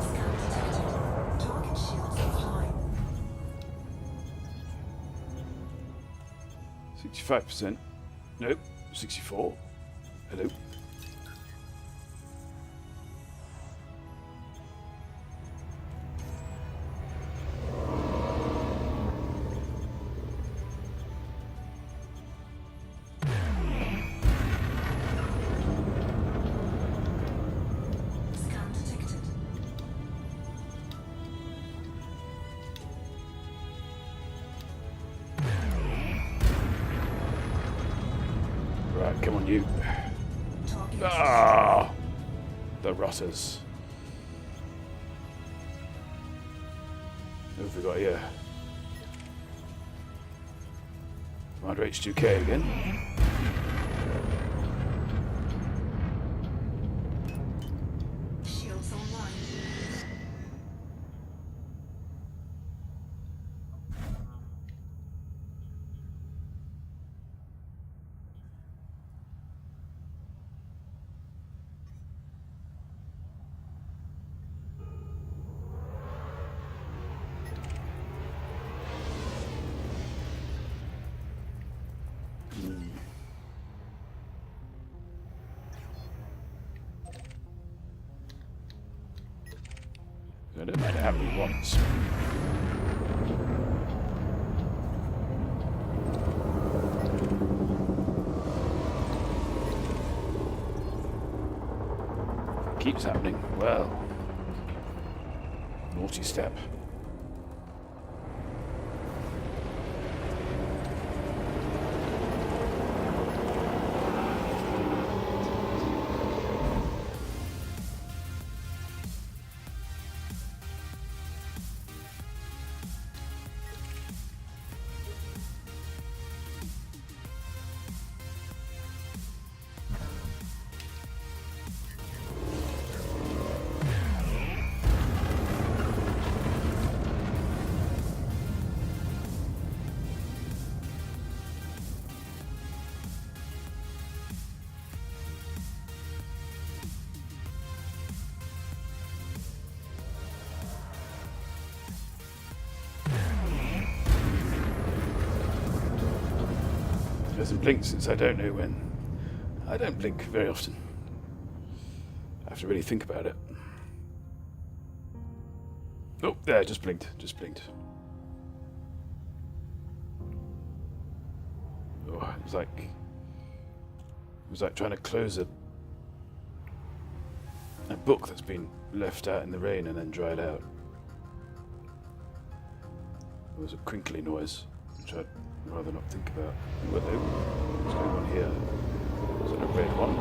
[SPEAKER 2] Scan detected. Target shields offline.
[SPEAKER 1] 65%. Nope. 64. Hello.
[SPEAKER 2] Scan detected.
[SPEAKER 1] Right, come on you.
[SPEAKER 2] Target
[SPEAKER 1] Ah! The rotters. Who have we got here? Commander H2K again.
[SPEAKER 2] shields online.
[SPEAKER 1] I don't mind how many wants. Keeps happening. Well, naughty step. It hasn't blinked since I don't know when. I don't blink very often. I have to really think about it. Oh, there, just blinked. Just blinked. Oh, it was like trying to close a book that's been left out in the rain and then dried out. There was a crinkly noise, which I'd rather not think about. Hello, what's going on here? Is that a red one?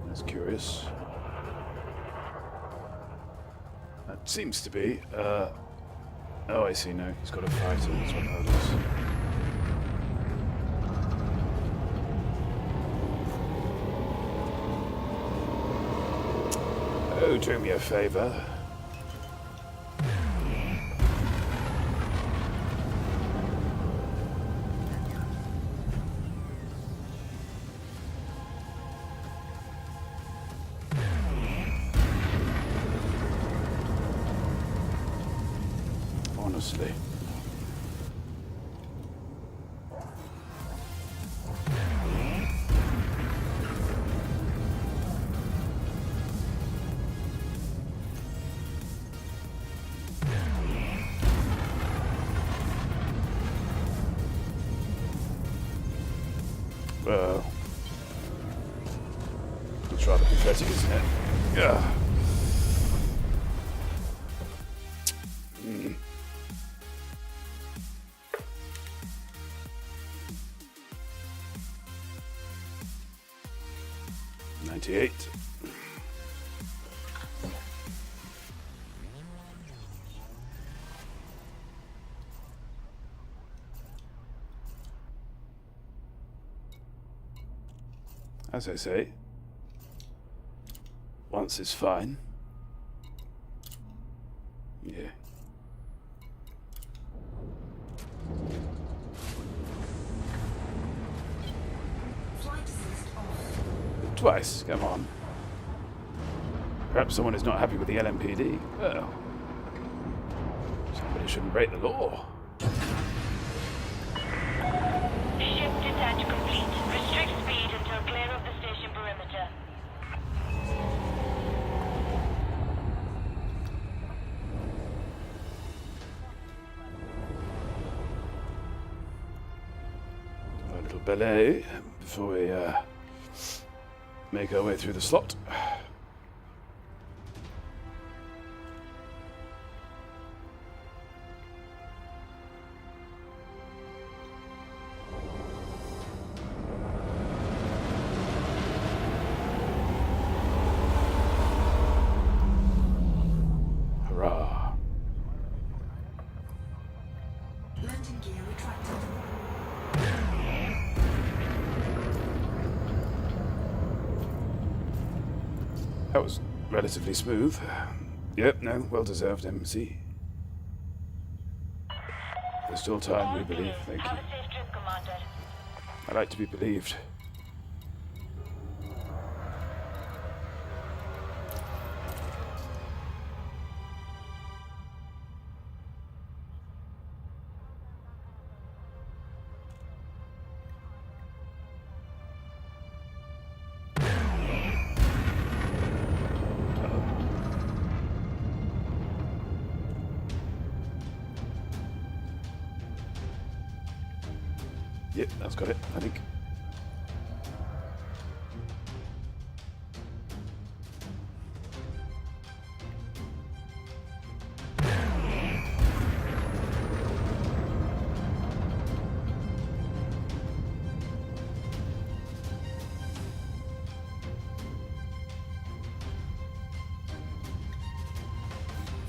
[SPEAKER 1] That's curious. That seems to be. Oh, I see. No, he's got a fighter. That's what that is. Oh, do me a favor. Honestly. Well, it's rather pathetic, isn't it? Yeah. 88. As I say, once is fine. Yeah.
[SPEAKER 2] Flight assist off.
[SPEAKER 1] Twice, come on. Perhaps someone is not happy with the LMPD. Well, somebody shouldn't break the law.
[SPEAKER 4] Ship detach complete. Restrict speed until clear of the station perimeter.
[SPEAKER 1] A little ballet before we make our way through the slot. Hurrah.
[SPEAKER 2] Landing gear retracted.
[SPEAKER 1] That was relatively smooth. Yep, no, well deserved, MC. There's still time, we believe, thank you.
[SPEAKER 4] Have a safe trip, Commander.
[SPEAKER 1] I like to be believed. Yep, that's got it, I think.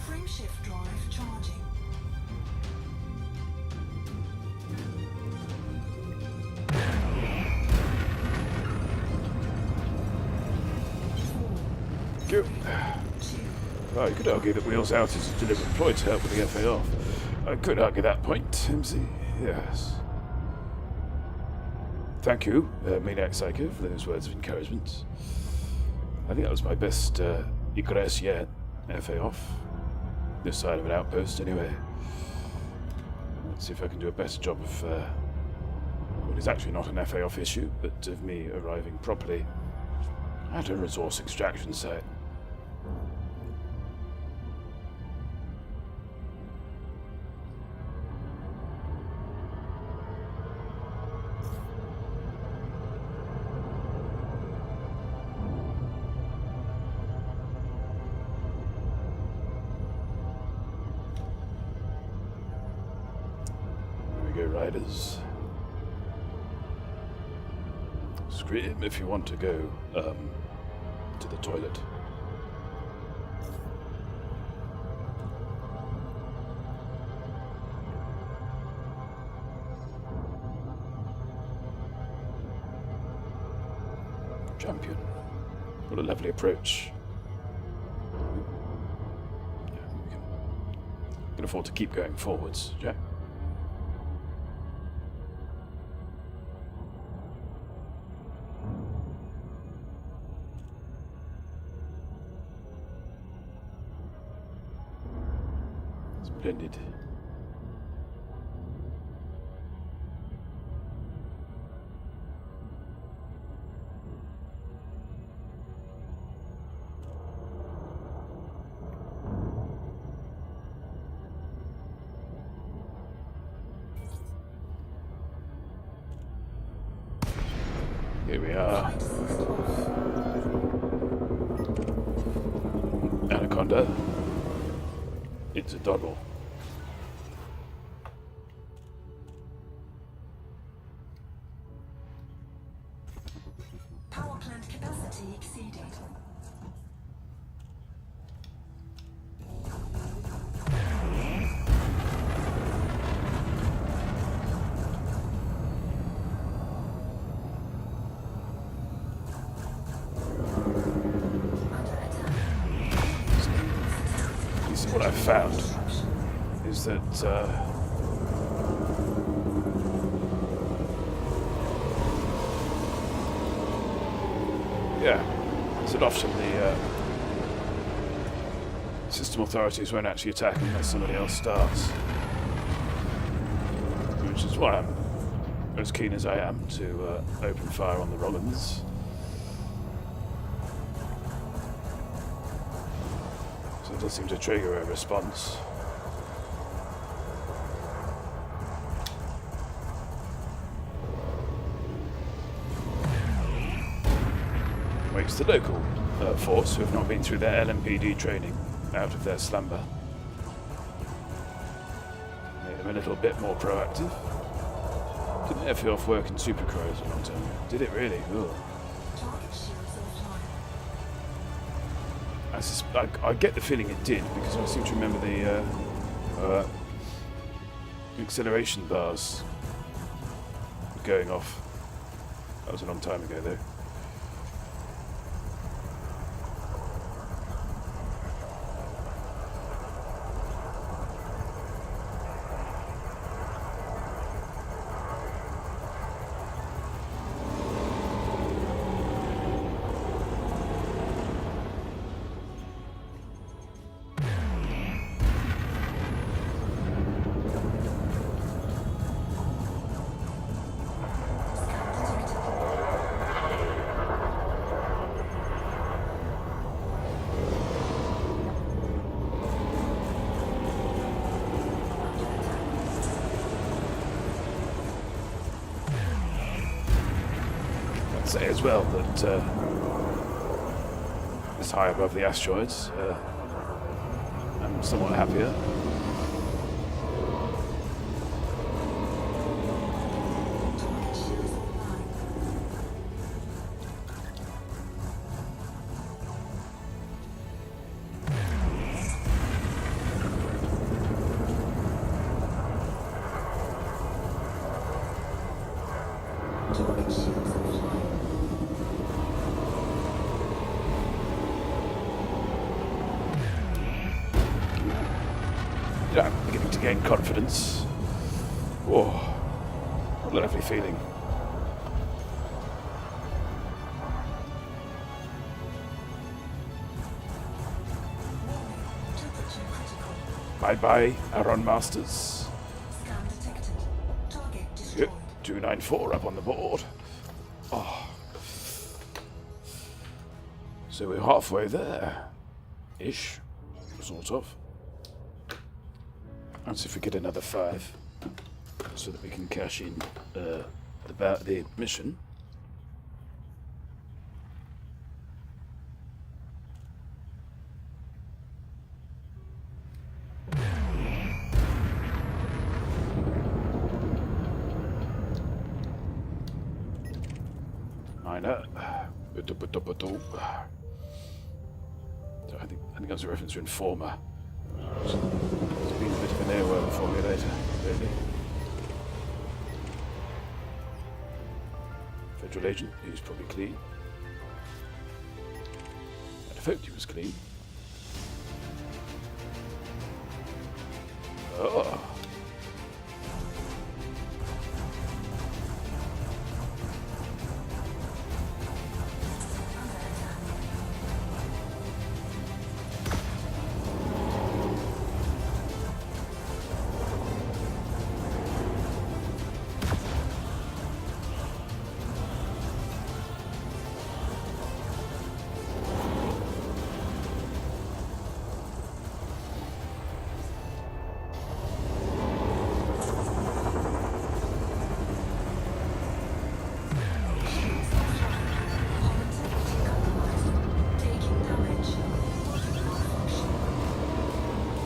[SPEAKER 2] Frameshift drive charging.
[SPEAKER 1] Go. Oh, you could argue that Wheels Out is a deliberate ploy to help with the FA off. I could argue that point, MC. Yes. Thank you, Maniac Psycho, for those words of encouragement. I think that was my best egress yet. FA off. This side of an outpost, anyway. Let's see if I can do a better job of what is actually not an FA off issue, but of me arriving properly at a resource extraction site. There we go, riders. Scream if you want to go to the toilet. Champion. What a lovely approach. Yeah, we can afford to keep going forwards, Jack. Splendid. Here we are. Anaconda. It's a doggle.
[SPEAKER 2] Power plant capacity exceeded.
[SPEAKER 1] what I've found is that so often the system authorities won't actually attack unless somebody else starts, which is why I'm as keen as I am to open fire on the Rollins. So it does seem to trigger a response. Wakes the local force who have not been through their LMPD training out of their slumber. Made them a little bit more proactive. Didn't ever feel off working Super Crows a long time ago. Did it really? Ugh.
[SPEAKER 2] Target shields offline.
[SPEAKER 1] I get the feeling it did because I seem to remember the acceleration bars going off. That was a long time ago though. Say as well that it's high above the asteroids. I'm somewhat happier.
[SPEAKER 2] Target shields offline. Target shields offline.
[SPEAKER 1] Yeah, I'm beginning to gain confidence. Oh, what a lovely feeling.
[SPEAKER 2] Temperature critical.
[SPEAKER 1] Bye-bye, Aaron Masters.
[SPEAKER 2] Scan detected. Target
[SPEAKER 1] Yep,
[SPEAKER 2] destroyed.
[SPEAKER 1] 294 up on the board. Oh. So we're halfway there. Ish. Sort of. Let's see if we get another 5. So that we can cash in the mission. Minor. So I think that's a reference to Informer. It's been a bit of an airworm for me later, lately. Federal agent, he's probably clean. I'd have hoped he was clean. Oh.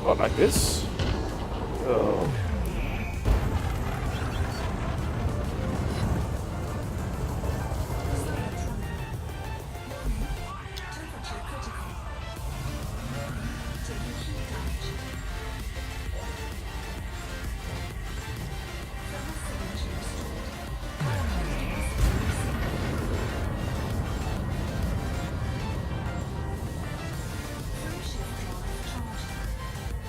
[SPEAKER 1] Not like this. Oh.
[SPEAKER 2] Temperature critical. Taking heat damage. Thermal signature restored. Frame shift drive charging.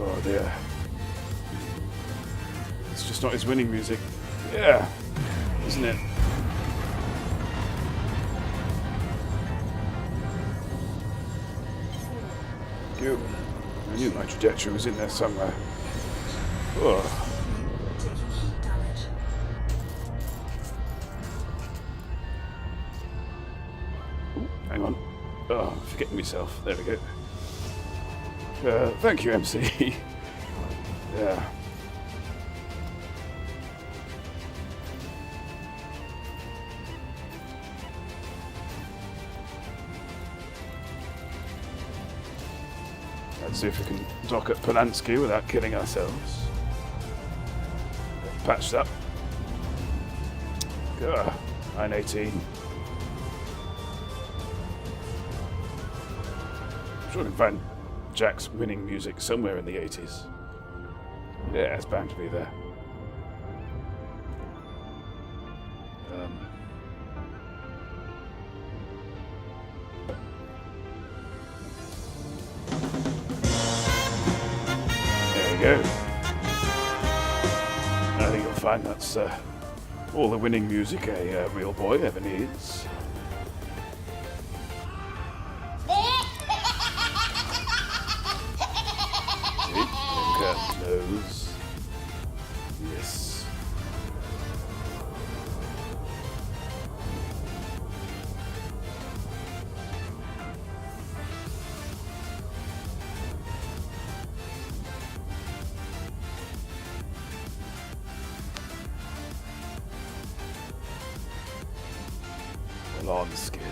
[SPEAKER 1] Oh dear. It's just not his winning music. Yeah, isn't it? You. I knew my trajectory was in there somewhere. Oh.
[SPEAKER 2] Taking heat damage.
[SPEAKER 1] Ooh, hang on. Oh, I'm forgetting myself. There we go. Thank you, MC. Yeah. Let's see if we can dock at Polanski without killing ourselves. Patched up. 918. I'm sure we can find Jack's winning music somewhere in the 80s. Yeah, it's bound to be there. There we go. I think you'll find that's all the winning music a real boy ever needs. Nose. Yes. Alarm scare.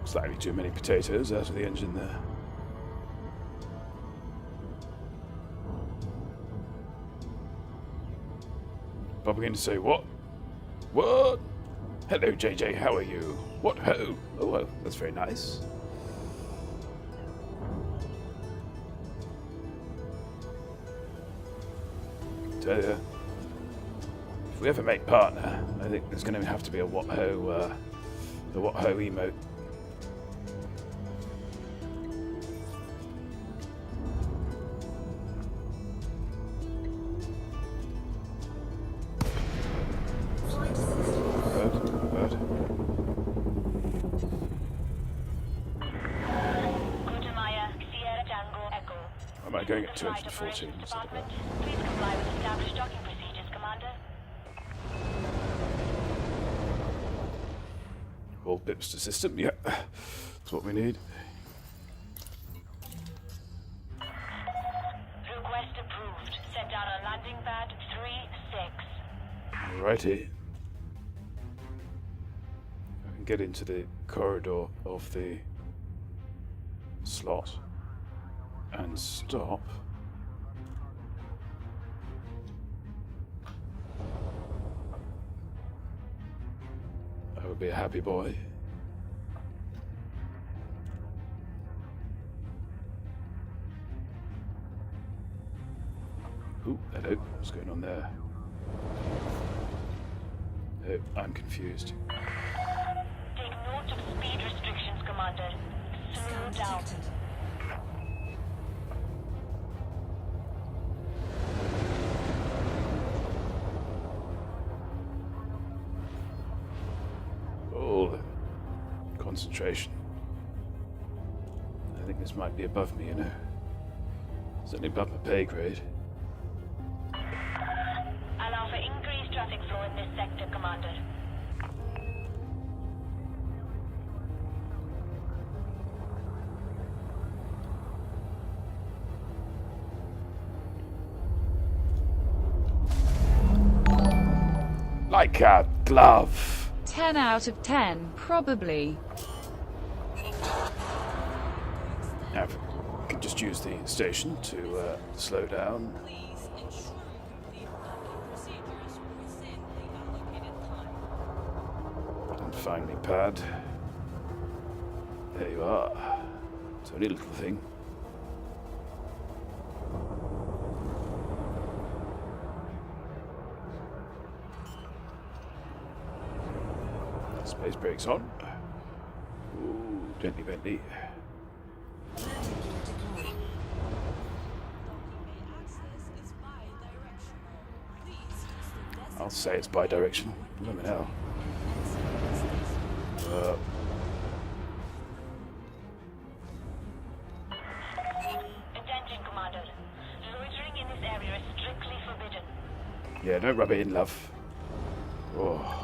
[SPEAKER 1] Slightly too many potatoes out of the engine there. Popping in to say, what? What? Hello, JJ, how are you? What ho? Oh, well, that's very nice. Tell you, if we ever make partner, I think there's going to have to be a what ho emote.
[SPEAKER 2] Flight assistant.
[SPEAKER 1] Bird.
[SPEAKER 4] Gutamaya, Sierra Tango Echo.
[SPEAKER 1] Am I going at
[SPEAKER 4] Flight
[SPEAKER 1] 214
[SPEAKER 4] Operations
[SPEAKER 1] instead of
[SPEAKER 4] Department,
[SPEAKER 1] that?
[SPEAKER 4] please comply with established docking procedures, Commander.
[SPEAKER 1] All bips to system, yeah. That's what we need.
[SPEAKER 4] Request approved. Set down on landing pad 3-6.
[SPEAKER 1] Righty. I can get into the corridor of the slot and stop. I would be a happy boy. Ooh, hello. What's going on there? Oh, I'm confused.
[SPEAKER 4] Take note of speed restrictions, Commander. Slow
[SPEAKER 2] Scan
[SPEAKER 4] down.
[SPEAKER 2] detected.
[SPEAKER 1] Oh, the concentration. I think this might be above me, you know. Certainly above my pay grade.
[SPEAKER 4] Allow for increased traffic flow in this sector, Commander.
[SPEAKER 1] Like a glove.
[SPEAKER 3] 10 out of 10, probably.
[SPEAKER 1] Now, if I could just use the station to slow down.
[SPEAKER 5] Please ensure you complete docking procedures within the allocated time.
[SPEAKER 1] And find me pad. There you are. It's only a little thing. Base brakes on. Ooh, gently, Bentley.
[SPEAKER 2] Landing gear deployed.
[SPEAKER 5] Docking bay access is bi-directional. Please use the designated
[SPEAKER 1] I'll say it's bi-directional. Let me know.
[SPEAKER 4] Attention, Commander. Loitering in this area is strictly forbidden.
[SPEAKER 1] Yeah, don't rub it in, love. Oh.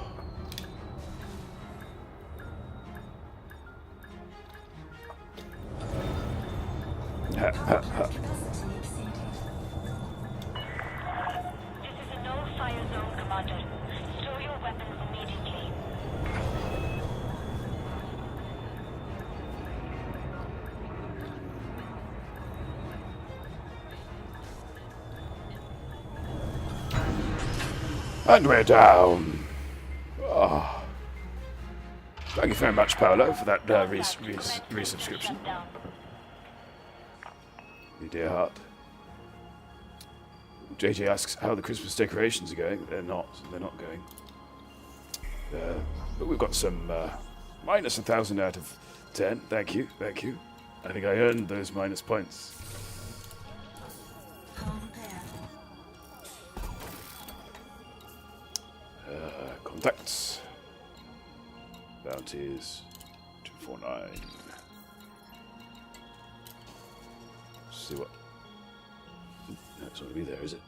[SPEAKER 2] Capacity exceeded.
[SPEAKER 4] This is a no-fire zone, Commander. Store your weapons immediately.
[SPEAKER 1] And we're down. Oh. Thank you very much, Paolo, for that resubscription.
[SPEAKER 4] Shutdown.
[SPEAKER 1] You dear heart. JJ asks how the Christmas decorations are going. They're not going. But we've got some minus 1,000 out of 10. Thank you. I think I earned those minus points.
[SPEAKER 2] Compare.
[SPEAKER 1] Contacts. Bounties. 249. See what. That's not to be there, is it?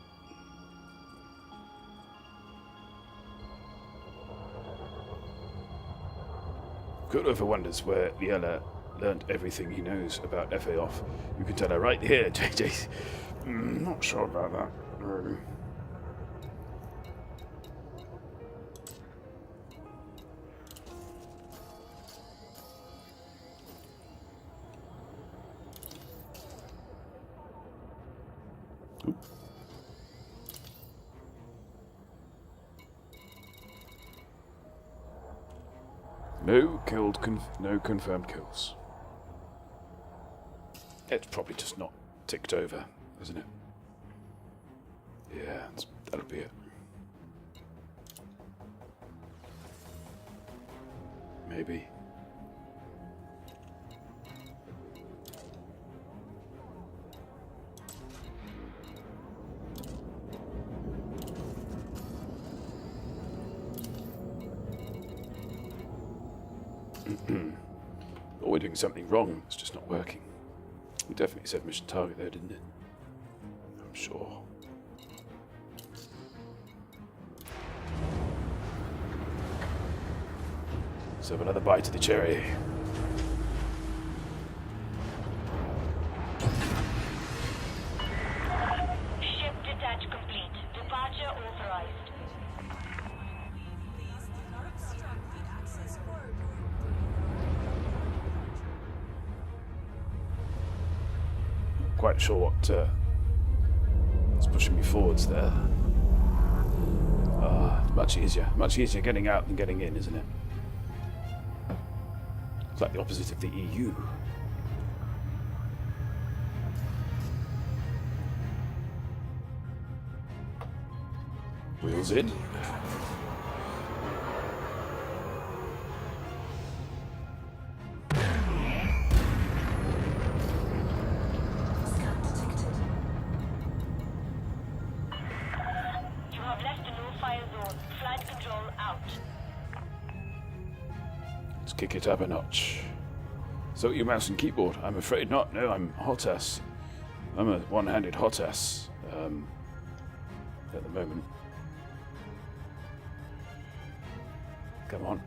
[SPEAKER 1] Good ever wonders where Lyttle learned everything he knows about FA off. You can tell her right here, JJ. Not sure about that. No confirmed kills. It's probably just not ticked over, isn't it? Yeah, that'll be it. Maybe. Or we're doing something wrong. It's just not working. We definitely said mission target there, didn't it? I'm sure. Let's have another bite of the cherry.
[SPEAKER 4] Ship detach complete. Departure authorized.
[SPEAKER 5] Please do not obstruct the access corridor.
[SPEAKER 1] Quite sure what is pushing me forwards there. Much easier getting out than getting in, isn't it? It's like the opposite of the EU. Wheels in.
[SPEAKER 2] Scan detected.
[SPEAKER 4] You have left the no-fire zone. Flight control out.
[SPEAKER 1] Let's kick it up a notch. So your mouse and keyboard? I'm afraid not. No, I'm hot ass. I'm a one-handed hot ass at the moment. Come on.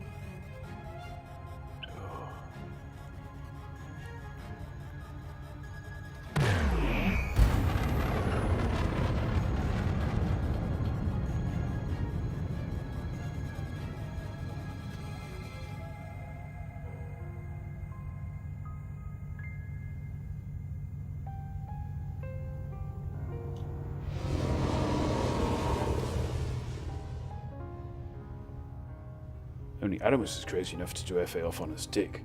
[SPEAKER 1] Only Animus is crazy enough to do FA off on a stick.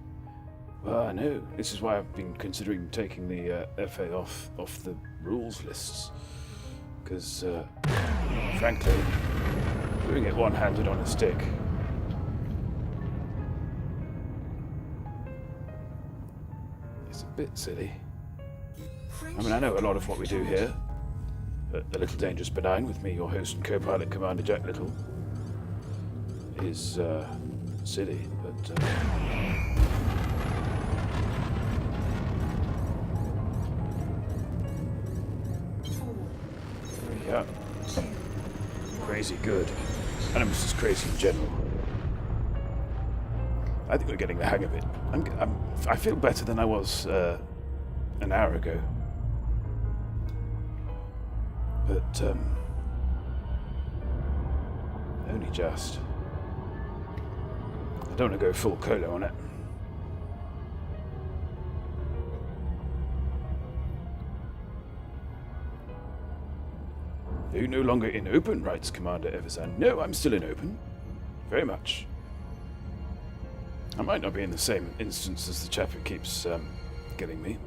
[SPEAKER 1] Well, I know. This is why I've been considering taking the FA off the rules lists. Because, frankly, doing it one-handed on a stick bit silly. I mean, I know a lot of what we do here at the Little Dangerous Benign with me, your host and co-pilot, Commander Jack Lyttle, is silly, but yeah, crazy good. And I'm just crazy in general. I think we're getting the hang of it. I feel better than I was an hour ago. But, only just. I don't want to go full colo on it. Are you no longer in open, writes Commander Eversan? No, I'm still in open. Very much. I might not be in the same instance as the chap who keeps getting me.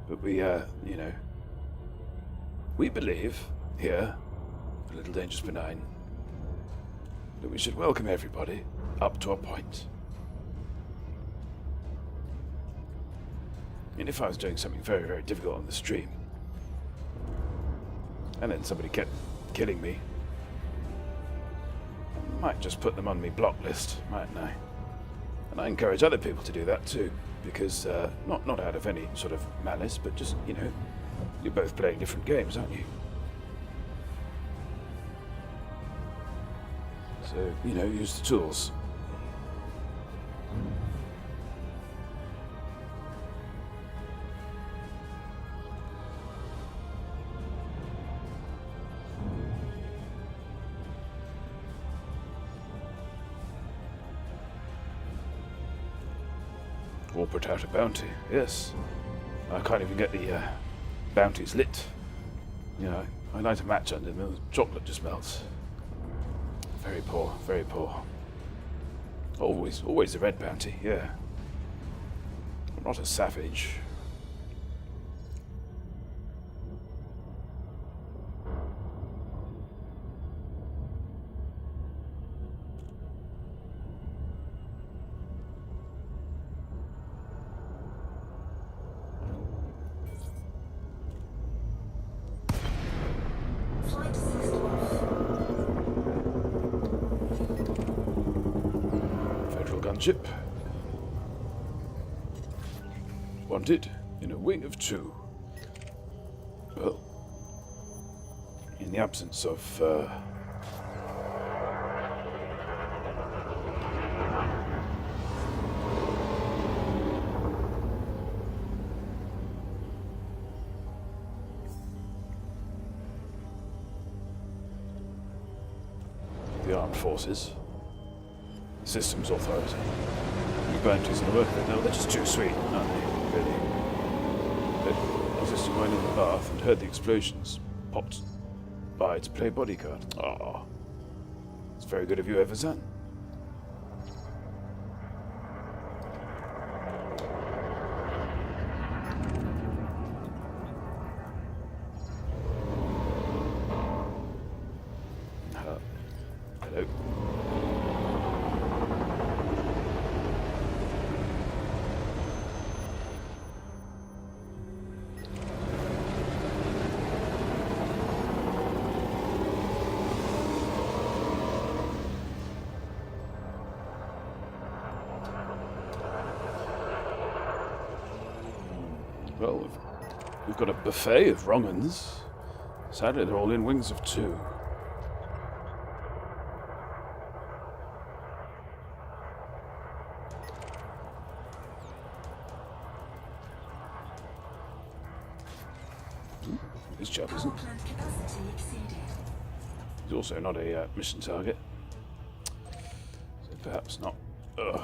[SPEAKER 1] But we, you know, we believe here, a Little Dangerous Benign, that we should welcome everybody up to a point. And if I was doing something very, very difficult on the stream, and then somebody kept killing me, I might just put them on me block list, mightn't I? And I encourage other people to do that too, because not out of any sort of malice, but just, you know, you're both playing different games, aren't you? So, you know, use the tools. Or put out a bounty, yes. I can't even get the bounties lit. You know, I light a match under them and the chocolate just melts. Very poor, very poor. Always the red bounty, yeah. I'm not a savage.
[SPEAKER 2] Flight system off.
[SPEAKER 1] Federal gunship. Wanted in a wing of 2. Well, in the absence of the armed forces, systems authority, the bounties and the work of it, no, they're just too sweet, aren't they, really? But I was just going in the bath and heard the explosions, popped by to play bodyguard. Ah, it's very good of you, Eversan. Hello. Well, we've got a buffet of wrong uns. Sadly, they're all in wings of 2. His job isn't.
[SPEAKER 2] Power plant capacity exceeded.
[SPEAKER 1] He's also not a mission target. So perhaps not. Ugh.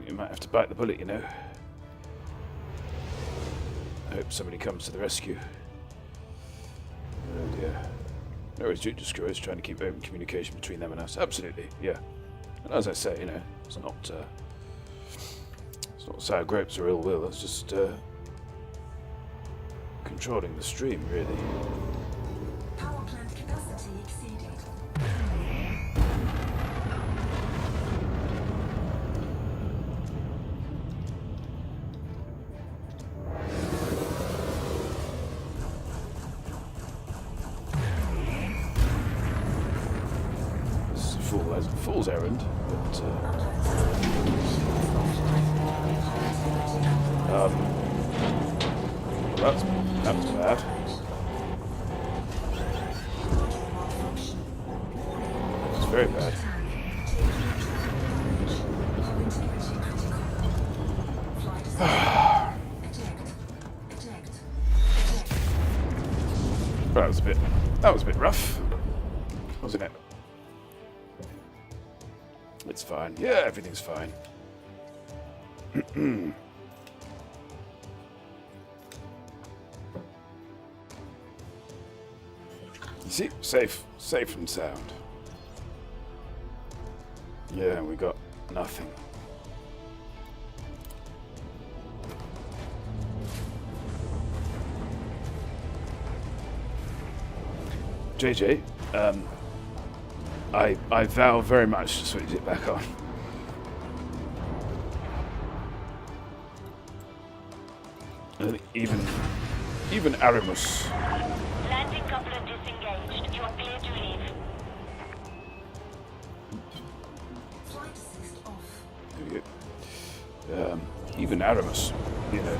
[SPEAKER 1] You might have to bite the bullet, you know. I hope somebody comes to the rescue. Oh dear. There is just curious, trying to keep open communication between them and us. Absolutely, yeah. And as I say, you know, it's not sour grapes or ill will. It's just controlling the stream, really.
[SPEAKER 2] Power plant capacity exceeded.
[SPEAKER 1] This is a fool's errand, but that's bad. It's very bad. That was a bit rough, wasn't it? It's fine. Yeah, everything's fine. You see, safe and sound. Yeah, we got nothing. JJ, I vow very much to switch it back on. And even Aramus.
[SPEAKER 4] Landing coupler disengaged. You are clear to leave.
[SPEAKER 2] Flight assist off.
[SPEAKER 1] There we go. Even Aramus, you know,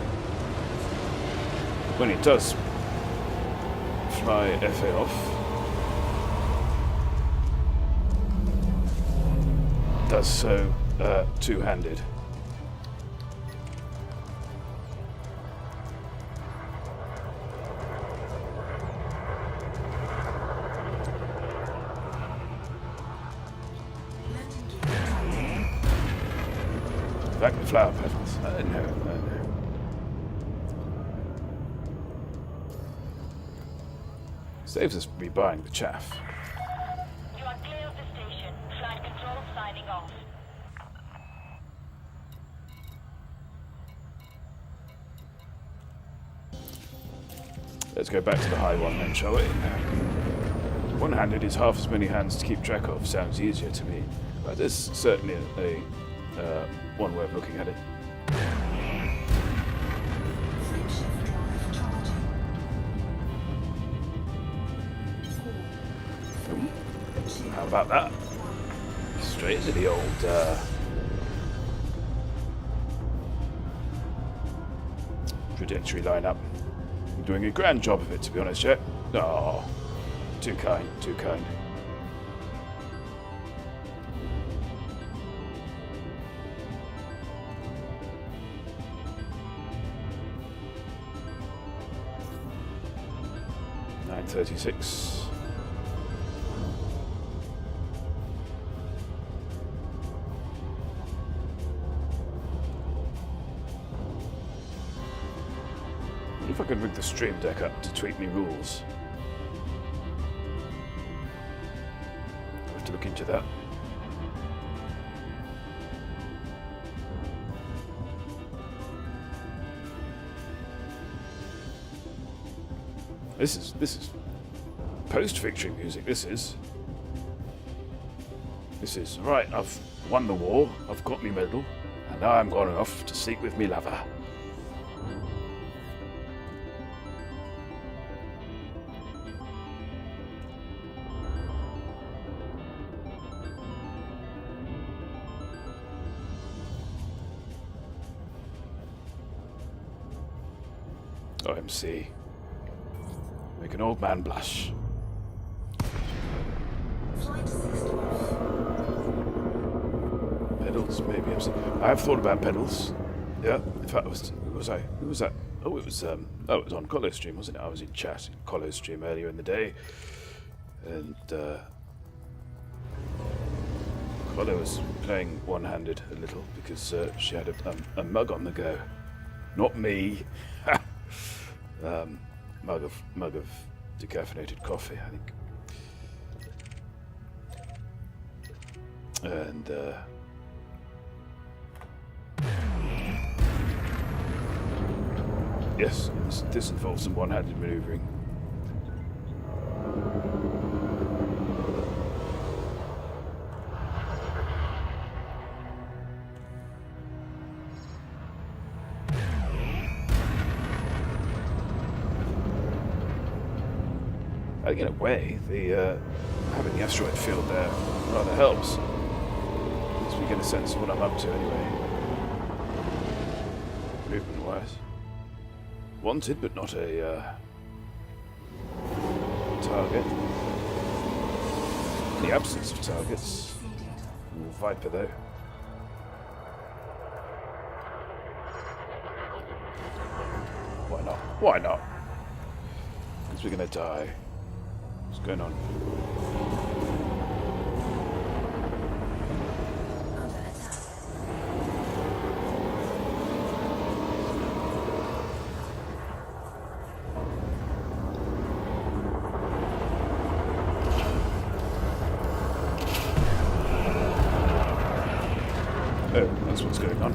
[SPEAKER 1] when he does fly FA off, does so two-handed. Back the flower petals. No. Saves us rebuying the chaff.
[SPEAKER 4] You are clear of the station. Flight control signing off.
[SPEAKER 1] Let's go back to the high one then, shall we? One-handed is half as many hands to keep track of. Sounds easier to me. But there's certainly a one way of looking at it.
[SPEAKER 2] Frameshift drive charging.
[SPEAKER 1] How about that? Straight into the old trajectory lineup. You're doing a grand job of it, to be honest, Jet. Oh, too kind, too kind. .36. If I could rig the stream deck up to tweak me rules. I'll have to look into that. This is post-victory music. This is right. I've won the war. I've got me medal, and now I'm going off to seek with me lover. OMC. Make an old man blush.
[SPEAKER 2] Flight assist off.
[SPEAKER 1] Pedals, maybe. I have thought about pedals. Yeah. In fact, who was that? Oh, it was on Colo Stream, wasn't it? I was in chat in Colo Stream earlier in the day, and Colo was playing one-handed a little because she had a mug on the go. Not me. Mug of decaffeinated coffee, I think. And yes, this involves some one-handed maneuvering. I think in a way, having the asteroid field there rather helps. At least we get a sense of what I'm up to anyway. Movement-wise. Wanted, but not a target. In the absence of targets. Viper though. Why not? Why not? Because we're gonna die. What's going on? Oh, that's what's going on.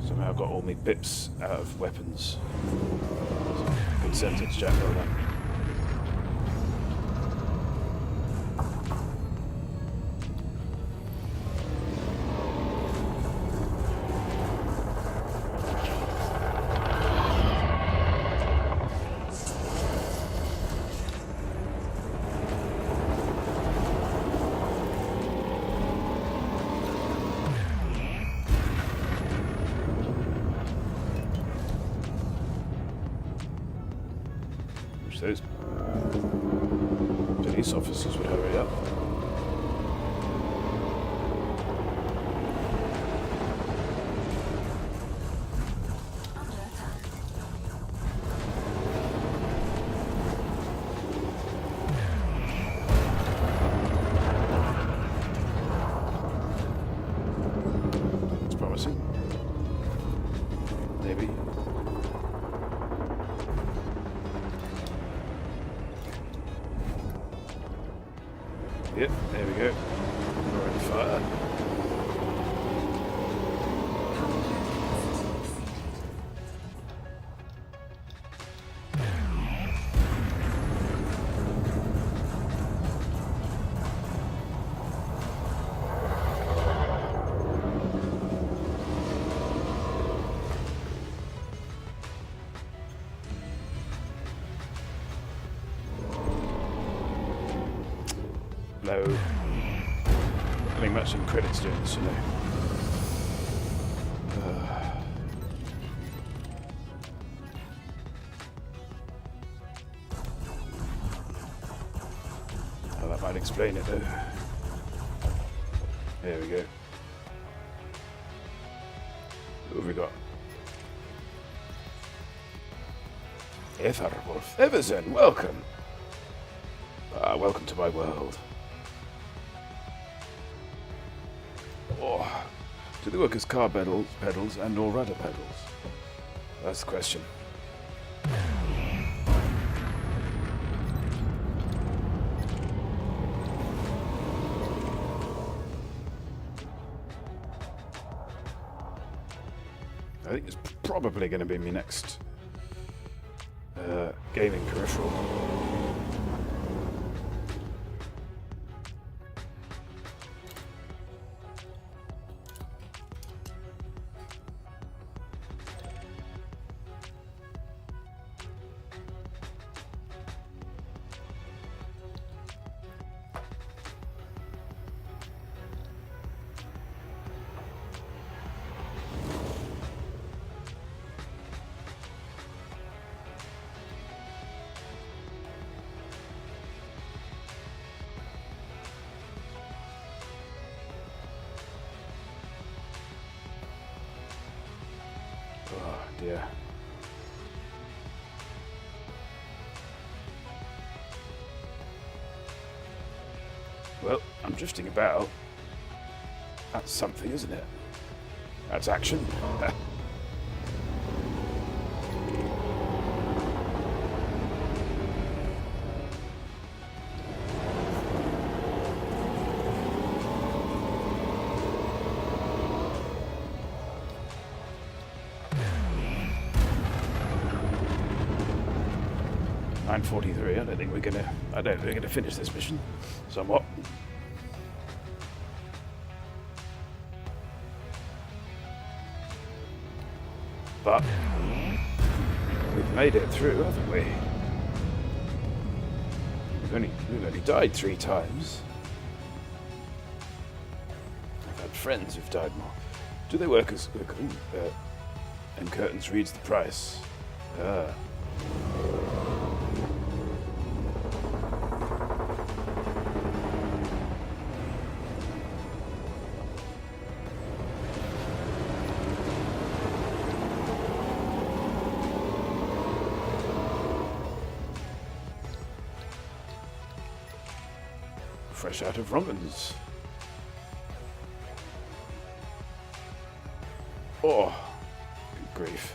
[SPEAKER 1] Somehow I've got all my bips out of weapons. Good sentence, Jack. Well done. Those police officers would hurry up. It's promising. Maybe. Yep, there we go. Already fire. No. I think much in credits doing this, you know. Well, that might explain it, though. There we go. Who have we got? Etherwolf. Everson, welcome. Welcome to my world. Oh, do they work as car pedals and or rudder pedals? That's the question. I think it's probably going to be my next gaming peripheral. Oh dear. Well, I'm drifting about. That's something, isn't it? That's action. 9:43. I don't think we're gonna finish this mission. Somewhat. But we've made it through, haven't we? We've only died 3 times. I've had friends who've died more. Do they work as... and curtains reads the price. Ah. Fresh out of Romans. Oh, good grief.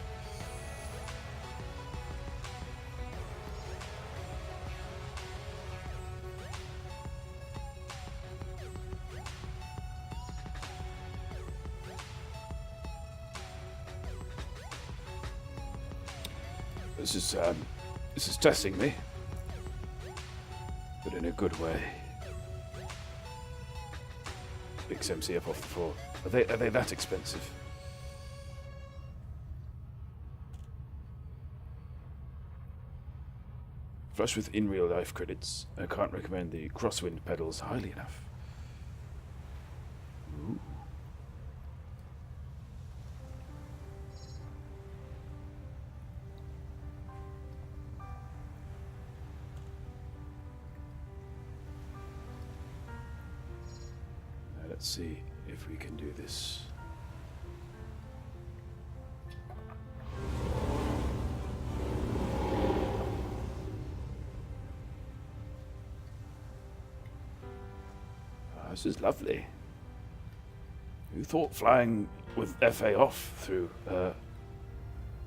[SPEAKER 1] This is testing me, but in a good way. Picks MC up off the floor. Are they that expensive? Flush with in real life credits. I can't recommend the crosswind pedals highly enough. Ooh. Let's see if we can do this. This is lovely. Who thought flying with FA off through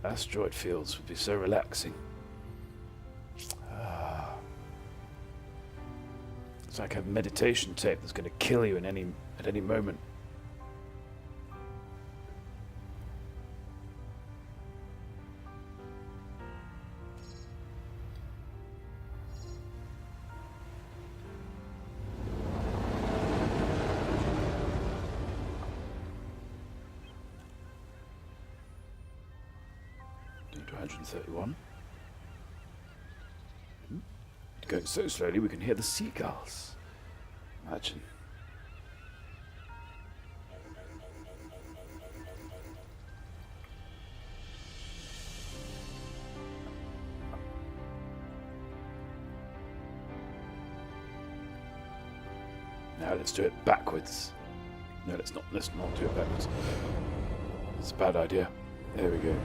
[SPEAKER 1] asteroid fields would be so relaxing? It's like a meditation tape that's going to kill you at any moment. Doing 231. Going so slowly we can hear the seagulls. Imagine. Now let's do it backwards. No, let's not do it backwards. It's a bad idea. There we go.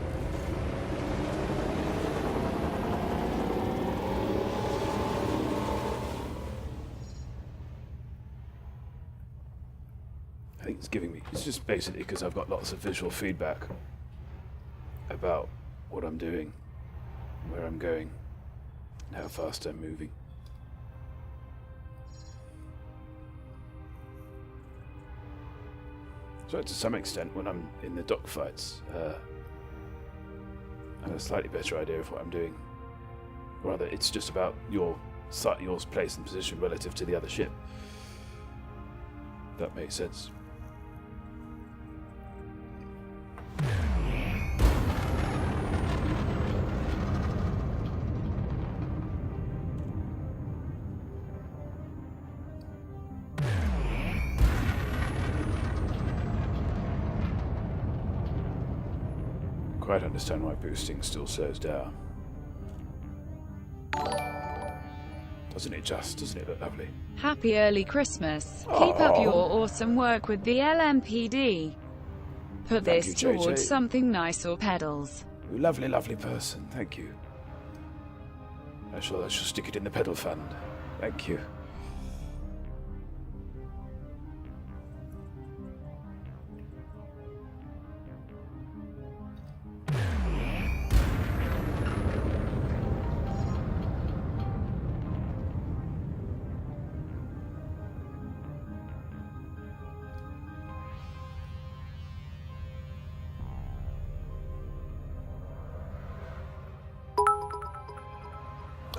[SPEAKER 1] I think it's giving me... It's just basically because I've got lots of visual feedback about what I'm doing, where I'm going, and how fast I'm moving. So to some extent, when I'm in the dogfights, I have a slightly better idea of what I'm doing. Or rather, it's just about your place and position relative to the other ship. That makes sense. Quite understand why boosting still slows down. Doesn't it look lovely?
[SPEAKER 3] Happy early Christmas. Keep up your awesome work with the LMPD. Put
[SPEAKER 1] Thank
[SPEAKER 3] this
[SPEAKER 1] you, JJ.
[SPEAKER 3] towards something nice or pedals.
[SPEAKER 1] You lovely, lovely person. Thank you. I shall stick it in the pedal fund. Thank you.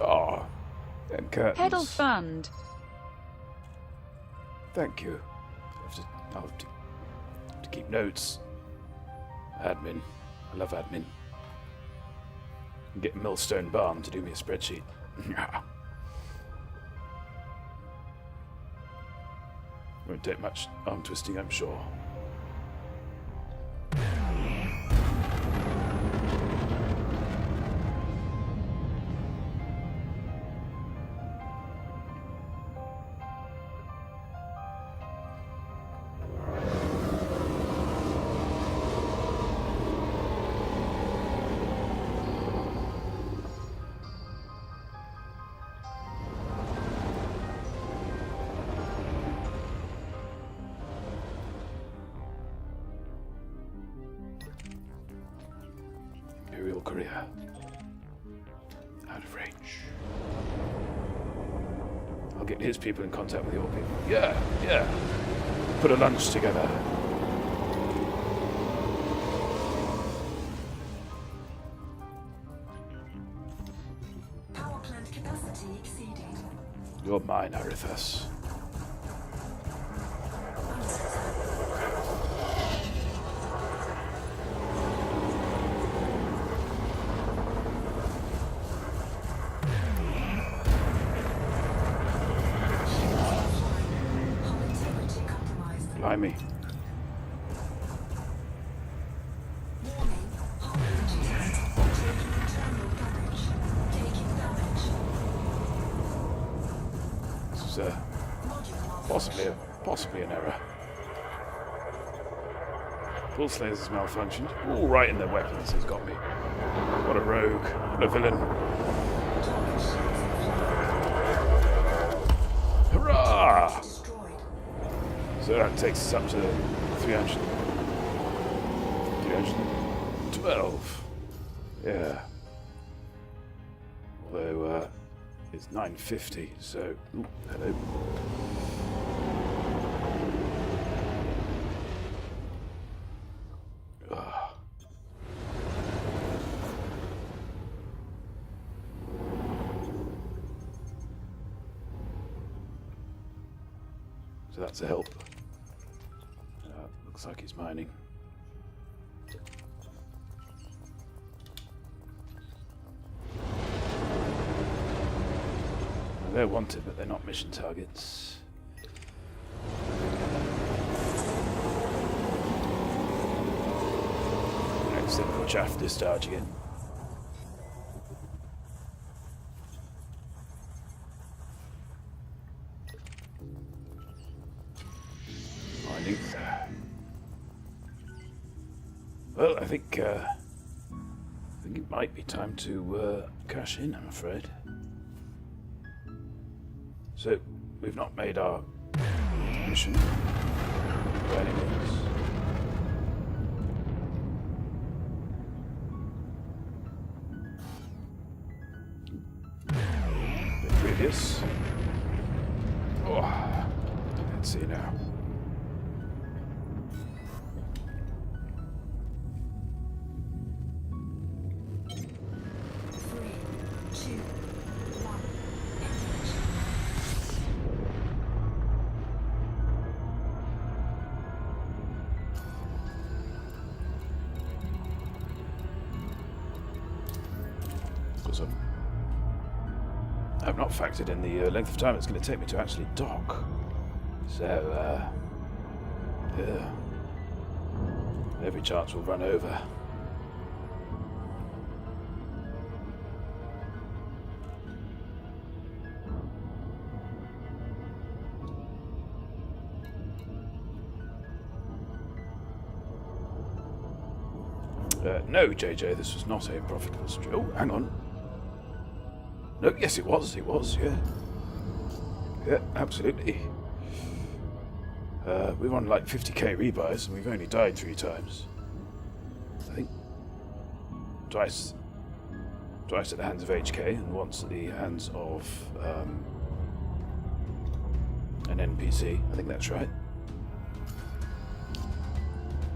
[SPEAKER 1] Oh, curtains.
[SPEAKER 3] Pedal Fund.
[SPEAKER 1] Thank you. I'll have to keep notes. Admin. I love admin. Get Millstone Barn to do me a spreadsheet. Won't take much arm twisting, I'm sure. Imperial Korea. Out of range. I'll get his people in contact with your people. Yeah. Put a lunch together.
[SPEAKER 2] Power plant capacity exceeding.
[SPEAKER 1] You're mine, Arithas.
[SPEAKER 2] Hull integrity compromised.
[SPEAKER 1] Blimey.
[SPEAKER 2] Warning. Hull reduced. Taking internal damage. Taking damage.
[SPEAKER 1] This is
[SPEAKER 2] Module malfunction.
[SPEAKER 1] possibly an error. Bull Slayers has malfunctioned. All right in their weapons, he's got me. What a rogue. What a villain.
[SPEAKER 2] Target shields
[SPEAKER 1] Hurrah!
[SPEAKER 2] destroyed.
[SPEAKER 1] So that takes us up to 312. Yeah. Although, it's 950, so... Ooh, hello. Ah. So that's a help. Looks like he's mining. They're wanted, but they're not mission targets. Accidental chaff discharge again. Mining. Well, I think it might be time to cash in, I'm afraid. So, we've not made our mission by any means. Bit previous. Oh, let's see now.
[SPEAKER 2] Three, two, one. Engage.
[SPEAKER 1] Because I've not factored in the length of time it's going to take me to actually dock. So, yeah. Every chance will run over. No, JJ, this was not a profitable stream. Oh, hang on. No, yes, it was, yeah. Yeah, absolutely. We're on like 50k rebuys, and we've only died 3 times. I think twice at the hands of HK, and once at the hands of an NPC. I think that's right.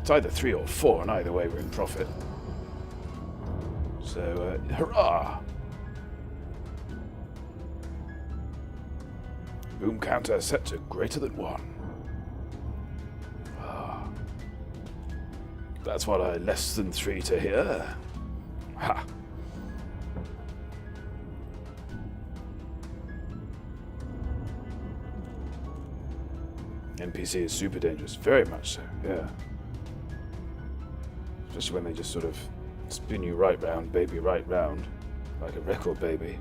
[SPEAKER 1] It's either 3 or 4, and either way we're in profit. So, hurrah! Boom counter set to greater than 1. That's what I less than 3 to hear. Ha! NPC is super dangerous, very much so, yeah. Especially when they just sort of spin you right round, baby, right round. Like a record baby.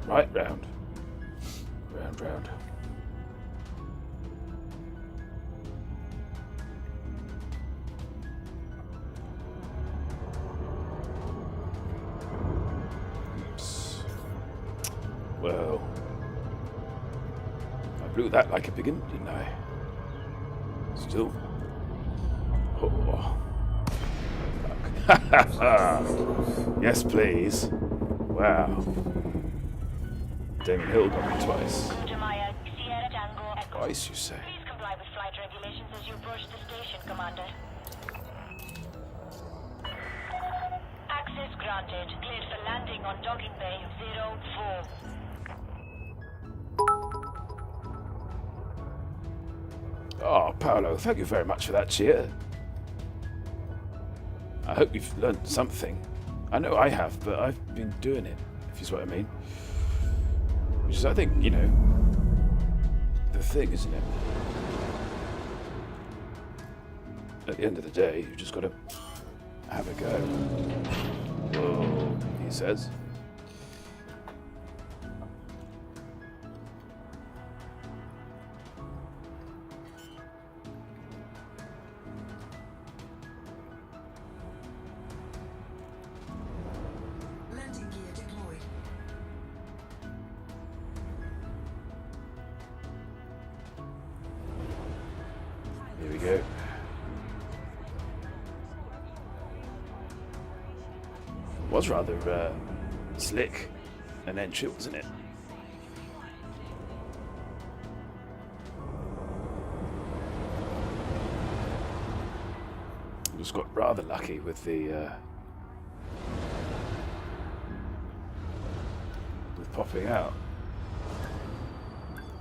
[SPEAKER 1] Right round. Round, round. Oops. Well, I blew that like a biggin, didn't I? Still. Oh. Yes, please. Wow. Damon Hill got me twice.
[SPEAKER 4] Jeremiah, Sierra Tango Echo.
[SPEAKER 1] Twice, you say?
[SPEAKER 4] Please comply with flight regulations as you approach the station, Commander. Access granted. Cleared for landing on docking bay 04.
[SPEAKER 1] Oh, Paolo, thank you very much for that cheer. I hope you've learned something. I know I have, but I've been doing it, if you see what I mean. Which is, I think, you know, the thing, isn't it? At the end of the day, you just got to have a go. Whoa, he says.
[SPEAKER 2] Landing gear deployed.
[SPEAKER 1] Here we go. Was rather slick an entry, wasn't it? Just got rather lucky with the with popping out.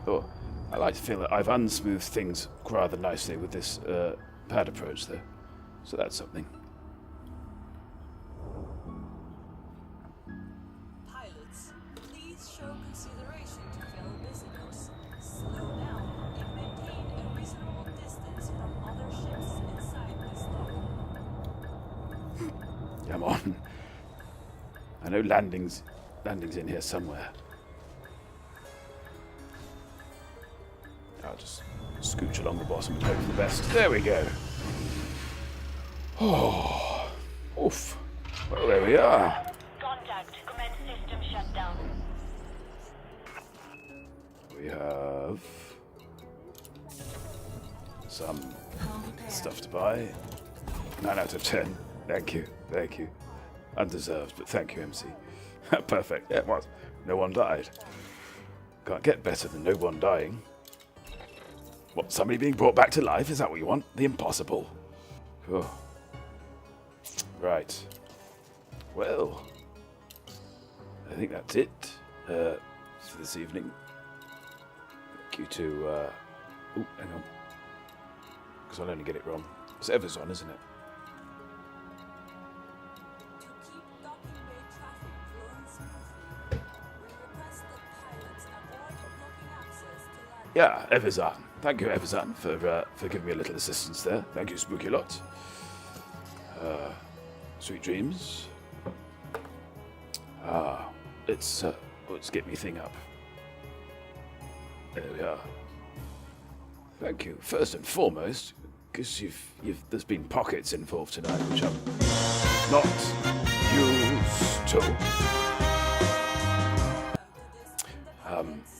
[SPEAKER 1] Oh, I like to feel that I've unsmoothed things rather nicely with this pad approach, though. So that's something.
[SPEAKER 5] Pilots, please show consideration to fellow visitors. Slow down and maintain a reasonable distance from other ships inside this dock.
[SPEAKER 1] Come on. I know landing's in here somewhere. I'll just scooch along the bottom and hope for the best. There we go. Oh, oof. Well, there we are.
[SPEAKER 4] Contact. Commence system shutdown.
[SPEAKER 1] We have some stuff to buy. 9 out of 10. Thank you. Thank you. Undeserved, but thank you, MC. Perfect. Yeah, it was. No one died. Can't get better than no one dying. What, somebody being brought back to life? Is that what you want? The impossible. Oh. Right. Well, I think that's it for this evening. Thank you to... oh, hang on. Because I'll only get it wrong. It's Everson, isn't it?
[SPEAKER 5] To keep docking bay traffic flowing smoothly, we request that pilots avoid blocking access to land.
[SPEAKER 1] Yeah, Everson. Thank you, Everson, for giving me a little assistance there. Thank you, Spooky Lot. Sweet dreams. Let's get me thing up. There we are. Thank you. First and foremost, because there's been pockets involved tonight, which I'm not used to.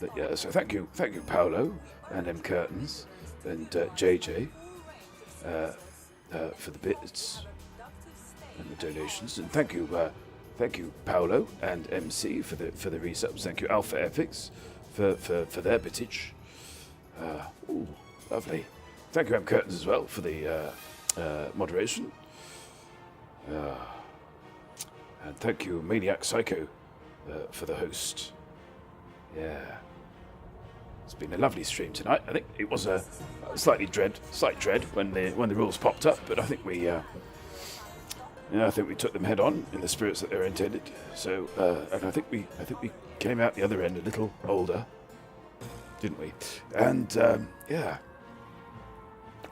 [SPEAKER 1] But yeah, so thank you, Paolo, and M Curtains, and JJ for the bits and the donations, and thank you, Paolo and MC for the resubs. Thank you, Alpha Epics, for their bitage. Ooh, lovely. Thank you, M Curtains, as well for the moderation. And thank you, Maniac Psycho, for the host. Yeah. It's been a lovely stream tonight. I think it was a slight dread when the rules popped up, but I think we took them head on in the spirits that they were intended. So, and I think we came out the other end a little older, didn't we? And yeah.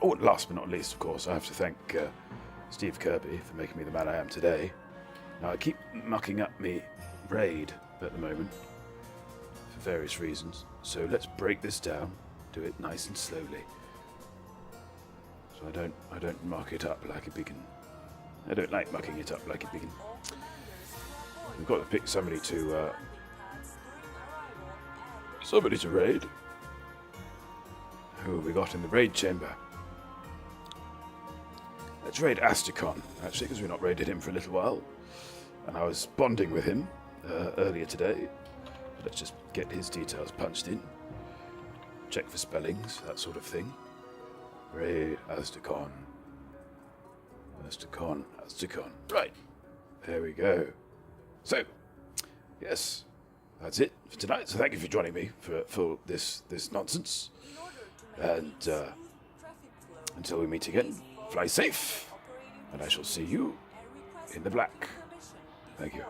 [SPEAKER 1] Oh, and last but not least, of course, I have to thank Steve Kirby for making me the man I am today. Now, I keep mucking up me raid at the moment for various reasons. So let's break this down, do it nice and slowly, so I don't muck it up like a biggin. I don't like mucking it up like a biggin. We've got to pick somebody to raid. Who have we got in the raid chamber? Let's raid Asticon, actually, because we've not raided him for a little while. And I was bonding with him earlier today. Let's just get his details punched in. Check for spellings, that sort of thing. Raid Asticon. Asticon. Right. There we go. So, yes, that's it for tonight. So thank you for joining me for this nonsense. And until we meet again, fly safe, and I shall see you in the black. Thank you.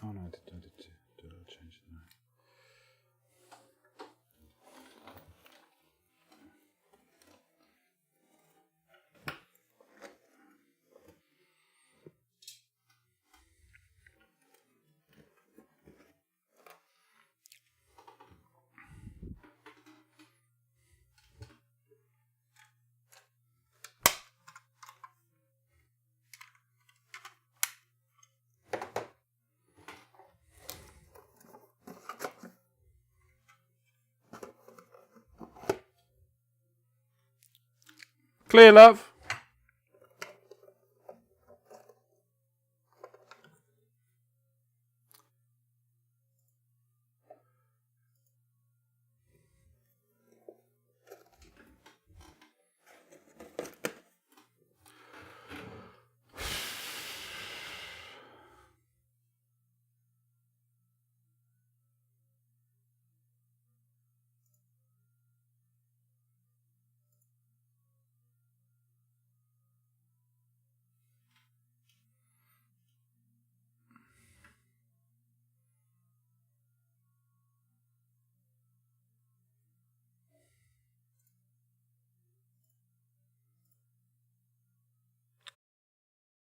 [SPEAKER 1] Oh no, I did a little change in that. Clear, love.